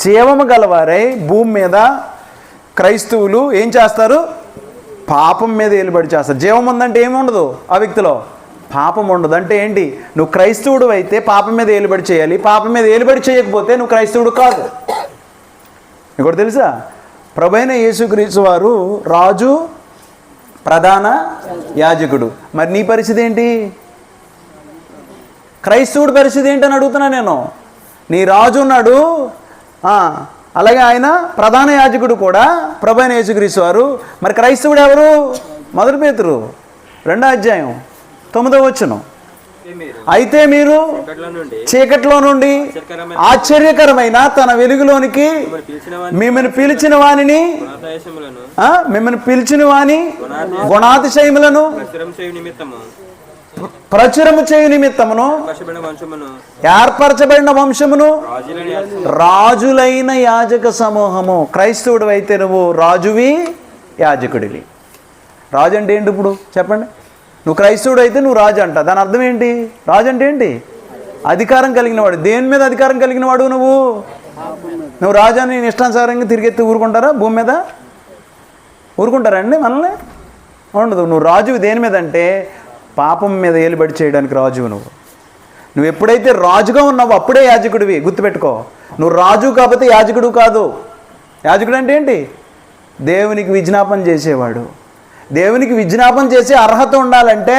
జీవము గలవారై భూమి మీద క్రైస్తవులు ఏం చేస్తారు? పాపం మీద ఏలుబడి చేస్తారు. జీవం ఉందంటే ఏమి ఉండదు ఆ వ్యక్తిలో? పాపం ఉండదు. అంటే ఏంటి? నువ్వు క్రైస్తవుడు అయితే పాపం మీద ఏలుబడి చేయాలి. పాపం మీద ఏలుబడి చేయకపోతే నువ్వు క్రైస్తవుడు కాదు. ఇంకోటి తెలుసా? ప్రభువైన యేసుక్రీస్తు వారు రాజు, ప్రధాన యాజకుడు. మరి నీ పరిస్థితి ఏంటి? క్రైస్తవుడి పరిస్థితి ఏంటని అడుగుతున్నా నేను. నీ రాజు ఉన్నాడు, అలాగే ఆయన ప్రధాన యాజకుడు కూడా ప్రభువైన యేసుక్రీస్తు వారు. మరి క్రైస్తవుడు ఎవరు? 1 పేతురు 2వ అధ్యాయం 9వ వచనం, అయితే మీరు చీకట్లో నుండి ఆశ్చర్యకరమైన తన వెలుగులోనికి మిమ్మల్ని పిలిచిన వాని గుణాతిశయములను ప్రచురము చేయు నిమిత్తమును ఏర్పరచబడిన వంశమును రాజులైన యాజక సమూహము. క్రైస్తవుడు అయితే నువ్వు రాజువి, యాజకుడివి. రాజు అంటే ఏంటి ఇప్పుడు చెప్పండి? నువ్వు క్రైస్తవుడు అయితే నువ్వు రాజు అంట. దాని అర్థం ఏంటి? రాజు అంటే ఏంటి? అధికారం కలిగిన వాడు. దేని మీద అధికారం కలిగిన వాడు నువ్వు రాజు అని ఇష్టానుసారంగా తిరిగెత్తి ఊరుకుంటారా? భూమి మీద ఊరుకుంటారండి మనల్ని? ఉండదు. నువ్వు రాజువి దేని మీద అంటే పాపం మీద ఏలుబడి చేయడానికి రాజువు నువ్వు ఎప్పుడైతే రాజుగా ఉన్నావో అప్పుడే యాజకుడివి. గుర్తుపెట్టుకో, నువ్వు రాజు కాకపోతే యాజకుడు కాదు. యాజకుడు అంటే ఏంటి? దేవునికి విజ్ఞాపన చేసేవాడు. దేవునికి విజ్ఞాపన చేసే అర్హత ఉండాలంటే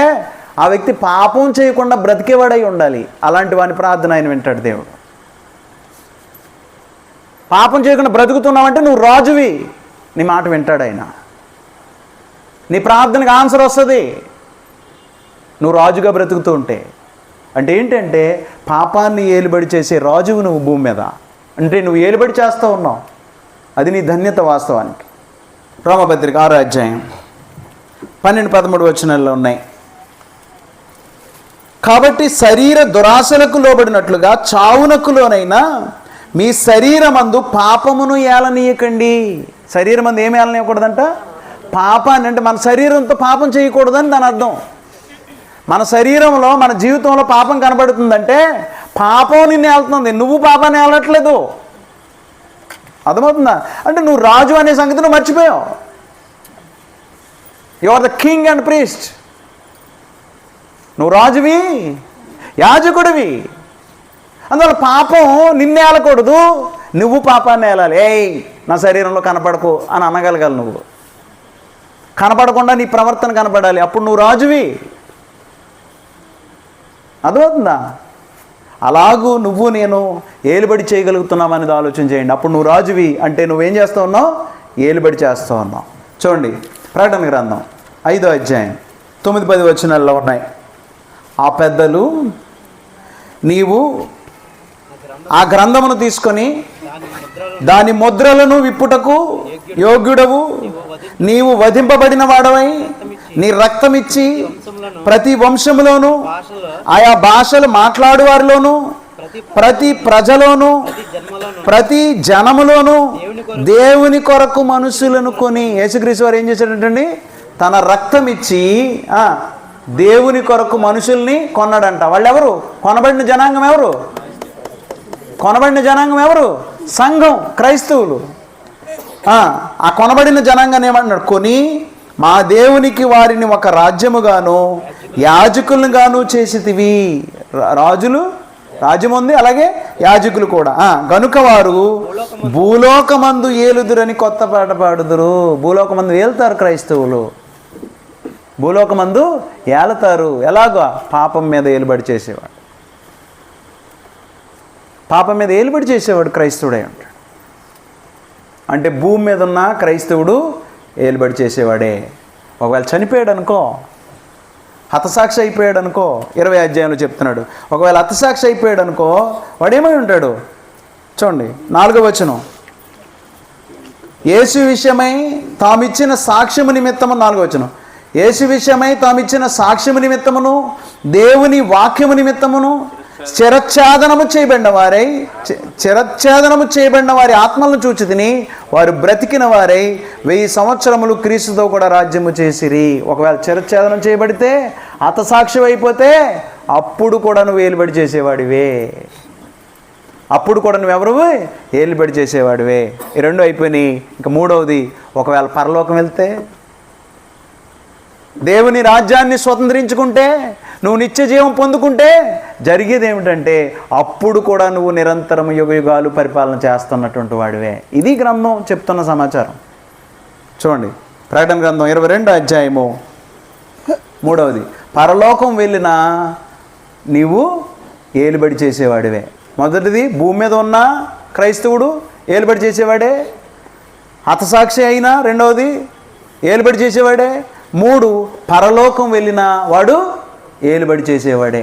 ఆ వ్యక్తి పాపం చేయకుండా బ్రతికేవాడై ఉండాలి. అలాంటి వాని ప్రార్థన ఆయన వింటాడు దేవుడు. పాపం చేయకుండా బ్రతుకుతున్నావంటే నువ్వు రాజువి. నీ మాట వింటాడు ఆయన, నీ ప్రార్థనకు ఆన్సర్ వస్తుంది నువ్వు రాజుగా బ్రతుకుతూ ఉంటే. అంటే ఏంటంటే పాపాన్ని ఏలుబడి చేసే రాజువు నువ్వు భూమి మీద. అంటే నువ్వు ఏలుబడి చేస్తూ ఉన్నావు, అది నీ ధన్యత వాస్తవానికి. రోమపత్రిక 6వ అధ్యాయం 12-13 వచనాల్లో ఉన్నాయి. కాబట్టి శరీర దురాశలకు లోబడినట్లుగా చావునకు లోనైనా మీ శరీరమందు పాపమును ఏలనీయకండి. శరీరమందు ఏమి ఏలనీయకూడదంట? పాపాన్ని. అంటే మన శరీరంతో పాపం చేయకూడదని దాని అర్థం. మన శరీరంలో మన జీవితంలో పాపం కనబడుతుందంటే పాపం నిన్ను ఏలుతుంది, నువ్వు పాపాన్ని ఏలట్లేదు. అర్థమవుతుందా? అంటే నువ్వు రాజు అనే సంగతి నువ్వు మర్చిపోయావు. You are the king and priest. నువ్వు రాజువి, యాజకుడివి. అందువల్ల పాపం నిన్నేలకూడదు, నువ్వు పాపాన్ని ఏలాలి. ఏయ్ నా శరీరంలో కనపడకు అని అనగలగాలి. నువ్వు కనపడకుండా నీ ప్రవర్తన కనపడాలి, అప్పుడు నువ్వు రాజువి. అర్థమవుతుందా? అలాగూ నువ్వు నేను ఏలుబడి చేయగలుగుతున్నామనేది ఆలోచన చేయండి. అప్పుడు నువ్వు రాజువి. అంటే నువ్వేం చేస్తూ ఉన్నావు? ఏలుబడి చేస్తూ ఉన్నావు. చూడండి, ప్రకటన గ్రంథం 5వ అధ్యాయం 9-10 వచనాల్లో ఉన్నాయి. ఆ పెద్దలు, నీవు ఆ గ్రంథమును తీసుకొని దాని ముద్రలను విప్పుటకు యోగ్యుడవు, నీవు వధింపబడిన వాడవై నీ రక్తమిచ్చి ప్రతి వంశములోను ఆయా భాషలు మాట్లాడు వారిలోను ప్రతి ప్రజలోను ప్రతి జనములోను దేవుని కొరకు మనుషులను కొని. యేసుక్రీస్తు వారు ఏం చేశాడంటండి? తన రక్తం ఇచ్చి దేవుని కొరకు మనుషుల్ని కొన్నాడంట. వాళ్ళు ఎవరు? కొనబడిన జనాంగం ఎవరు? కొనబడిన జనాంగం ఎవరు? సంఘం, క్రైస్తవులు. ఆ కొనబడిన జనాంగాన్ని ఏమంటున్నాడు? కొని మా దేవునికి వారిని ఒక రాజ్యముగాను యాజకులను గాను చేసితివి. రాజులు, రాజ్యం ఉంది, అలాగే యాజకులు కూడా. గనుక వారు భూలోకమందు ఏలుదురని కొత్త పాట పాడుదురు. భూలోకమందు ఏలుతారు క్రైస్తవులు, భూలోకమందు ఏలతారు. ఎలాగో? పాపం మీద ఏలుబడి చేసేవాడు. పాపం మీద ఏలుబడి చేసేవాడు క్రైస్తవుడై ఉంటాడు. అంటే భూమి మీద ఉన్న క్రైస్తవుడు ఏలుబడి చేసేవాడే. ఒకవేళ చనిపోయాడు అనుకో, హతసాక్షి అయిపోయాడు అనుకో, 20వ అధ్యాయంలో చెప్తున్నాడు. ఒకవేళ హతసాక్షి అయిపోయాడు అనుకో, వాడేమై ఉంటాడు? చూడండి 4వ వచనం. యేసు విషయమై తామిచ్చిన సాక్ష్యము నిమిత్తము, 4వ వచనం, యేసు విషయమై తామిచ్చిన సాక్ష్యము నిమిత్తమును దేవుని వాక్యము నిమిత్తమును చిరచ్ఛేదనము చేయబడిన వారై, చిరచ్ఛేదనము చేయబడిన వారి ఆత్మలను చూచి తిని వారు బ్రతికిన వారై 1000 సంవత్సరములు క్రీస్తుతో కూడా రాజ్యము చేసిరి. ఒకవేళ చిరచ్ఛేదనం చేయబడితే, హతసాక్షి అయిపోతే, అప్పుడు కూడా నువ్వు ఏలుబడి చేసేవాడివే. అప్పుడు కూడా నువ్వెవరు? ఏలుబడి చేసేవాడివే. ఈ 2 అయిపోయినాయి. ఇంకా 3వది, ఒకవేళ పరలోకం వెళ్తే, దేవుని రాజ్యాన్ని స్వతంత్రించుకుంటే, నువ్వు నిత్య జీవం పొందుకుంటే జరిగేది ఏమిటంటే అప్పుడు కూడా నువ్వు నిరంతరం యుగయుగాలు పరిపాలన చేస్తున్నటువంటి వాడివే. ఇది గ్రంథం చెప్తున్న సమాచారం. చూడండి, ప్రకటన గ్రంథం 22వ అధ్యాయము 3వది. పరలోకం వెళ్ళినా నీవు ఏలుబడి చేసేవాడివే. మొదటిది, భూమి మీద ఉన్న క్రైస్తవుడు ఏలుబడి చేసేవాడే, హతసాక్షి అయినా. 2వది, ఏలుబడి చేసేవాడే. 3, పరలోకం వెళ్ళిన వాడు ఏలుబడి చేసేవాడే.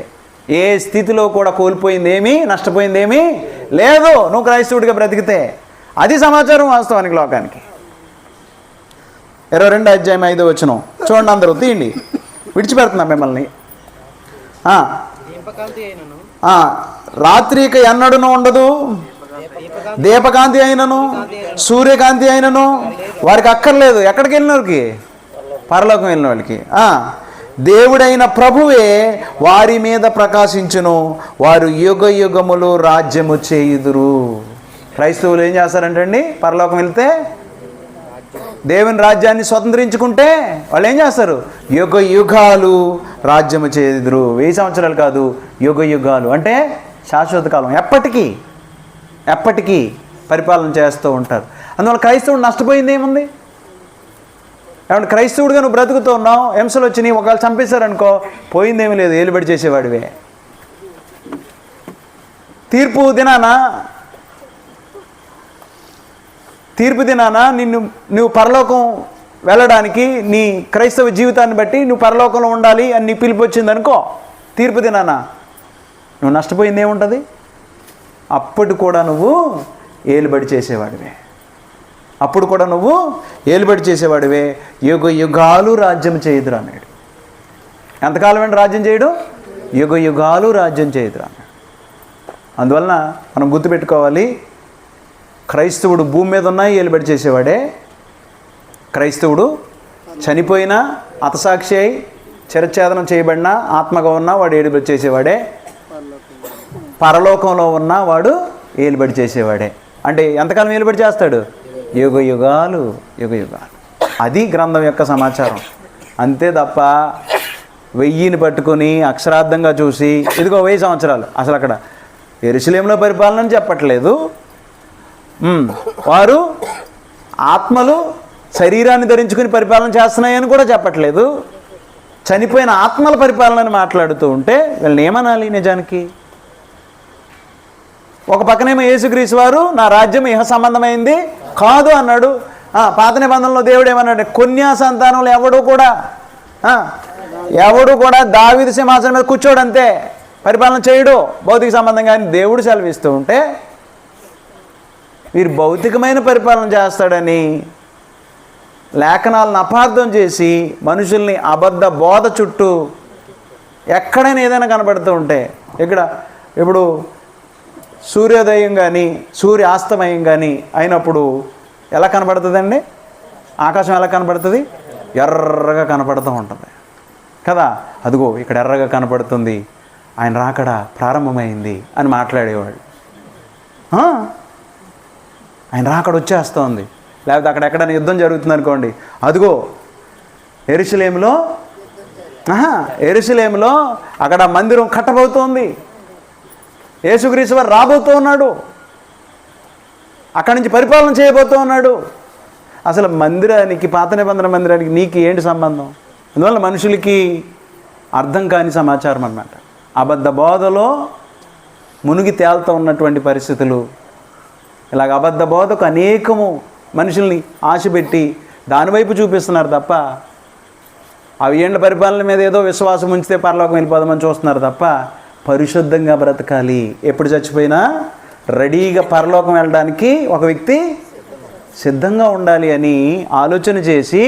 ఏ స్థితిలో కూడా కోల్పోయిందేమీ, నష్టపోయిందేమీ లేదు నువ్వు క్రైస్తవుడిగా బ్రతికితే. అది సమాచారం వాస్తవానికి లోకానికి. 22వ అధ్యాయం 5వ వచనం చూడండి, అందరూ తీయండి, విడిచిపెడుతున్నా మిమ్మల్ని. రాత్రిక ఎన్నడూనూ ఉండదు, దీపకాంతి అయినను సూర్యకాంతి అయినను వారికి అక్కర్లేదు. ఎక్కడికి వెళ్ళిన వారికి? పరలోకం వెళ్ళిన వాళ్ళకి. దేవుడైన ప్రభువే వారి మీద ప్రకాశించును, వారు యుగ యుగములు రాజ్యము చేయుదురు. క్రైస్తవులు ఏం చేస్తారంటండి? పరలోకం వెళ్తే, దేవుని రాజ్యాన్ని స్వతంత్రించుకుంటే వాళ్ళు ఏం చేస్తారు? యుగ యుగాలు రాజ్యము చేయుదురు. 1000 సంవత్సరాలు కాదు, యుగ యుగాలు అంటే శాశ్వత కాలం. ఎప్పటికీ పరిపాలన చేస్తూ ఉంటారు. అందువల్ల క్రైస్తవుడు నష్టపోయింది ఏముంది? ఏమంటే క్రైస్తవుడిగా నువ్వు బ్రతుకుతూ ఉన్నావు, హింసలు వచ్చినాయి, ఒకవేళ చంపేశారనుకో పోయిందేమీ లేదు, ఏలుబడి చేసేవాడివే. తీర్పు దినాన తీర్పు దినాన నువ్వు పరలోకం వెళ్ళడానికి నీ క్రైస్తవ జీవితాన్ని బట్టి నువ్వు పరలోకంలో ఉండాలి అని నీ పిలుపు వచ్చిందనుకో, తీర్పు దినాన నువ్వు నష్టపోయింది ఏముంటుంది? అప్పుడు కూడా నువ్వు ఏలుబడి చేసేవాడివే. అప్పుడు కూడా నువ్వు ఏలుబడి చేసేవాడివే. యుగ యుగాలు రాజ్యం చేయుదురు అన్నాడు. ఎంతకాలం ఏంటి రాజ్యం చేయడం? యుగ యుగాలు రాజ్యం చేయుదురు అన్నాడు. అందువలన మనం గుర్తుపెట్టుకోవాలి, క్రైస్తవుడు భూమి మీద ఉన్న ఏలుబడి చేసేవాడే. క్రైస్తవుడు చనిపోయినా, హతసాక్షి అయి చిరఛేదనం చేయబడినా, ఆత్మగా ఉన్నా వాడు ఏలుబడి చేసేవాడే. పరలోకంలో ఉన్న వాడు ఏలుబడి చేసేవాడే. అంటే ఎంతకాలం ఏలుబడి చేస్తాడు? యుగ యుగాలు, యుగ యుగాలు. అది గ్రంథం యొక్క సమాచారం. అంతే తప్ప 1000ని పట్టుకొని అక్షరార్థంగా చూసి ఇదిగో 1000 సంవత్సరాలు, అసలు అక్కడ యెరూషలేములో పరిపాలన అని చెప్పట్లేదు. వారు ఆత్మలు శరీరాన్ని ధరించుకుని పరిపాలన చేస్తున్నాయని కూడా చెప్పట్లేదు. చనిపోయిన ఆత్మల పరిపాలనని మాట్లాడుతూ ఉంటే వీళ్ళని ఏమనాలి? నిజానికి ఒక పక్కనేమో యేసుక్రీస్తు వారు నా రాజ్యం ఇహ సంబంధమైంది కాదు అన్నాడు. పాత నిబంధనలో దేవుడు ఏమన్నాడు? కన్యా సంతానంలో ఎవడు కూడా దావీదు సింహాసనం మీద కూర్చోడంతే, పరిపాలన చేయడు భౌతిక సంబంధంగా అని దేవుడు సెలవిస్తూ ఉంటే, వీరు భౌతికమైన పరిపాలన చేస్తాడని లేఖనాలను అపార్థం చేసి మనుషుల్ని అబద్ధ బోధ చుట్టూ ఎక్కడైనా ఏదైనా కనబడుతూ ఉంటే, ఇప్పుడు సూర్యోదయం కానీ సూర్యాస్తమయం కానీ అయినప్పుడు ఎలా కనబడుతుందండి? ఆకాశం ఎలా కనబడుతుంది? ఎర్రగా కనపడుతూ ఉంటుంది కదా. అదిగో ఇక్కడ ఎర్రగా కనపడుతుంది, ఆయన రాకడ ప్రారంభమైంది అని మాట్లాడేవాడు. ఆయన రాకడ వచ్చేస్తోంది. లేకపోతే అక్కడ ఎక్కడైనా యుద్ధం జరుగుతుంది అనుకోండి, అదిగో యెరూషలేములో అక్కడ మందిరం కట్టబోతోంది, యేసుక్రీస్తు వారు రాబోతూ ఉన్నాడు, అక్కడి నుంచి పరిపాలన చేయబోతూ ఉన్నాడు. అసలు మందిరానికి, పాత నిబంధన మందిరానికి నీకు ఏంటి సంబంధం? అందువల్ల మనుషులకి అర్థం కాని సమాచారం అన్నమాట. అబద్ధ బోధలో మునిగి తేలుతూ ఉన్నటువంటి పరిస్థితులు. ఇలాగ అబద్ధ బోధకు అనేకము మనుషుల్ని ఆశపెట్టి దానివైపు చూపిస్తున్నారు తప్ప, అవి ఏండ్ల పరిపాలన మీద ఏదో విశ్వాసం ఉంచితే పరలోకం వెళ్ళిపోదామని చూస్తున్నారు తప్ప, పరిశుద్ధంగా బ్రతకాలి, ఎప్పుడు చచ్చిపోయినా రెడీగా పరలోకం వెళ్ళడానికి ఒక వ్యక్తి సిద్ధంగా ఉండాలి అని ఆలోచన చేసి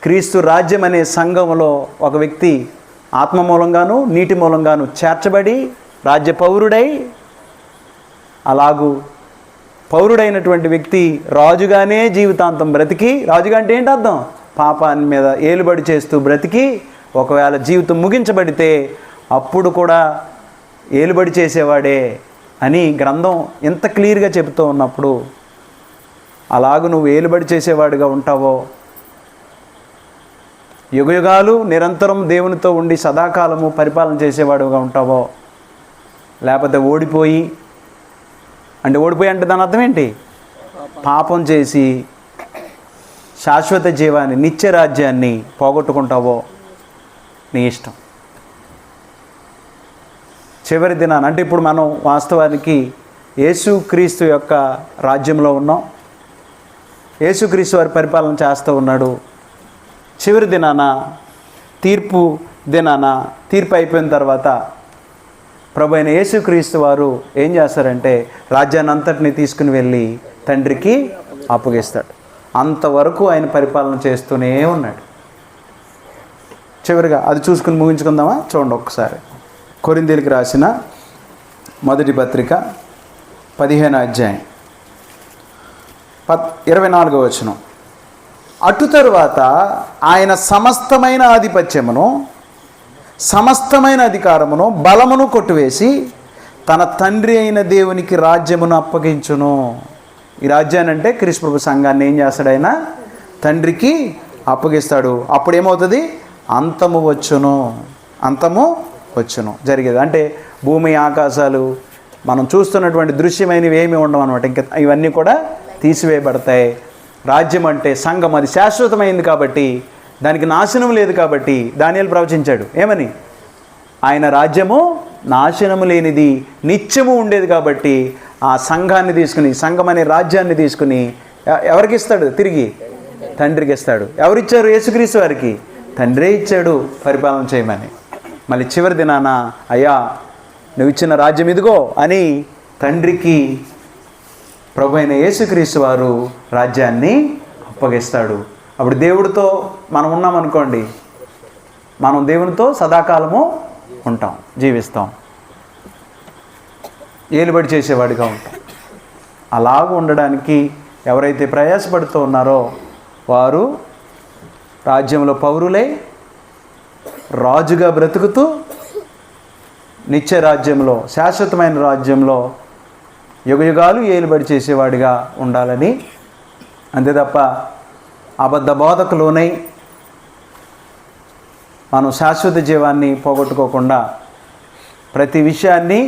క్రీస్తు రాజ్యం అనే సంఘంలో ఒక వ్యక్తి ఆత్మ మూలంగాను నీటి మూలంగాను చేర్చబడి రాజ్య పౌరుడై, అలాగూ పౌరుడైనటువంటి వ్యక్తి రాజుగానే జీవితాంతం బ్రతికి, రాజుగా అంటే ఏంటి అర్థం? పాపాన్ని మీద ఏలుబడి చేస్తూ బ్రతికి ఒకవేళ జీవితం ముగించబడితే అప్పుడు కూడా ఏలుబడి చేసేవాడే అని గ్రంథం ఎంత క్లియర్గా చెబుతూ ఉన్నప్పుడు, అలాగూ నువ్వు ఏలుబడి చేసేవాడిగా ఉంటావో, యుగయుగాలు నిరంతరం దేవునితో ఉండి సదాకాలము పరిపాలన చేసేవాడుగా ఉంటావో, లేకపోతే ఓడిపోయి అంటే దాని అర్థం ఏంటి? పాపం చేసి శాశ్వత జీవాన్ని, నిత్య రాజ్యాన్ని పోగొట్టుకుంటావో నీ ఇష్టం. చివరి దినాన్ని అంటే ఇప్పుడు మనం వాస్తవానికి యేసుక్రీస్తు యొక్క రాజ్యంలో ఉన్నాం. యేసుక్రీస్తు వారి పరిపాలన చేస్తూ ఉన్నాడు. చివరి దినాన తీర్పు అయిపోయిన తర్వాత ప్రభు అయిన యేసుక్రీస్తు వారు ఏం చేస్తారంటే రాజ్యాన్ని అంతటిని తీసుకుని వెళ్ళి తండ్రికి అప్పగిస్తాడు. అంతవరకు ఆయన పరిపాలన చేస్తూనే ఉన్నాడు. చివరిగా అది చూసుకుని ముగించుకుందామా? చూడండి ఒక్కసారి. కొరింథీయులకు రాసిన మొదటి పత్రిక 15వ అధ్యాయం 24వ వచనం. అటు తరువాత ఆయన సమస్తమైన ఆధిపత్యమును, సమస్తమైన అధికారమును, బలమును కొట్టివేసి తన తండ్రి అయిన దేవునికి రాజ్యమును అప్పగించును. ఈ రాజ్యాన్ని అంటే క్రీస్తు ప్రభు సంఘాన్ని ఏం చేస్తాడు? ఆయన తండ్రికి అప్పగిస్తాడు. అప్పుడు ఏమవుతుంది? అంతము వచ్చును జరిగేది. అంటే భూమి ఆకాశాలు మనం చూస్తున్నటువంటి దృశ్యమైనవి ఏమి ఉండవు అనమాట. ఇంకా ఇవన్నీ కూడా తీసివేయబడతాయి. రాజ్యం అంటే సంఘం, అది శాశ్వతమైంది కాబట్టి, దానికి నాశనం లేదు కాబట్టి దానియేలు ప్రవచించాడు ఏమని? ఆయన రాజ్యము నాశనము లేనిది, నిత్యము ఉండేది కాబట్టి ఆ సంఘాన్ని తీసుకుని, సంఘం అనే రాజ్యాన్ని తీసుకుని ఎవరికి ఇస్తాడు? తిరిగి తండ్రికి ఇస్తాడు. ఎవరిచ్చారు? యేసుక్రీస్తు వారికి తండ్రే ఇచ్చాడు పరిపాలన చేయమని. మళ్ళీ చివరి దినాన అయ్యా నువ్వు ఇచ్చిన రాజ్యం ఇదిగో అని తండ్రికి ప్రభు అయిన యేసుక్రీస్తు వారు రాజ్యాన్ని అప్పగిస్తాడు. అప్పుడు దేవుడితో మనం ఉన్నామనుకోండి, మనం దేవునితో సదాకాలము ఉంటాం, జీవిస్తాం, ఏలుబడి చేసేవాడిగా ఉంటాం. అలాగ ఉండడానికి ఎవరైతే ప్రయాసపడుతూ ఉన్నారో వారు రాజ్యంలో పౌరులై రాజుగా బ్రతుకుతూ నిత్య రాజ్యంలో, శాశ్వతమైన రాజ్యంలో యుగయుగాలు ఏలుబడి చేసేవాడిగా ఉండాలని, అంతే తప్ప అబద్ధ బోధకులోనై మనం శాశ్వత జీవాన్ని పోగొట్టుకోకుండా ప్రతి విషయాన్ని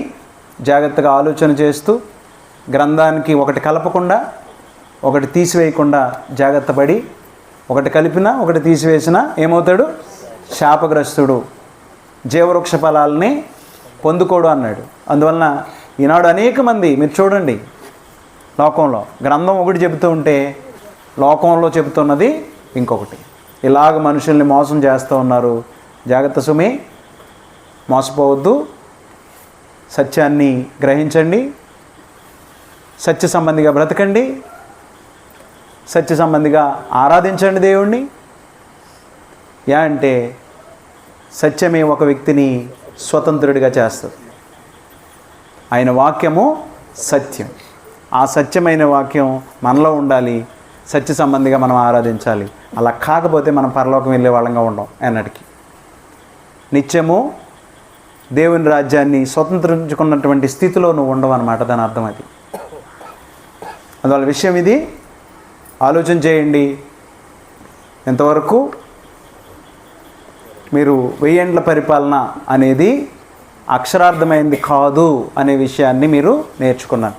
జాగ్రత్తగా ఆలోచన చేస్తూ గ్రంథానికి ఒకటి కలపకుండా ఒకటి తీసివేయకుండా జాగ్రత్త పడి, ఒకటి కలిపినా ఒకటి తీసివేసినా ఏమవుతాడు? శాపగ్రస్తుడు, జీవవృక్ష ఫలాలని పొందుకోడు అన్నాడు. అందువలన ఈనాడు అనేక మంది మీరు చూడండి, లోకంలో గ్రంథం ఒకటి చెబుతూ ఉంటే లోకంలో చెబుతున్నది ఇంకొకటి. ఇలాగ మనుషుల్ని మోసం చేస్తూ ఉన్నారు. జాగ్రత్త సుమి, మోసపోవద్దు, సత్యాన్ని గ్రహించండి, సత్య సంబంధిగా బ్రతకండి, సత్య సంబంధిగా ఆరాధించండి దేవుణ్ణి. అంటే సత్యమే ఒక వ్యక్తిని స్వతంత్రుడిగా చేస్తుంది. ఆయన వాక్యము సత్యం. ఆ సత్యమైన వాక్యం మనలో ఉండాలి, సత్య సంబంధిగా మనం ఆరాధించాలి. అలా కాకపోతే మనం పరలోకం వెళ్ళే వాళ్ళంగా ఉండం ఎన్నటికీ. నిత్యము దేవుని రాజ్యాన్ని స్వతంత్రించుకున్నటువంటి స్థితిలో నువ్వు ఉండవు అన్నమాట, దాని అర్థం అది. అందువల్ల విషయం ఇది, ఆలోచన చేయండి. ఎంతవరకు మీరు 1000 ఏండ్ల పరిపాలన అనేది అక్షరార్థమైంది కాదు అనే విషయాన్ని మీరు నేర్చుకున్నారు.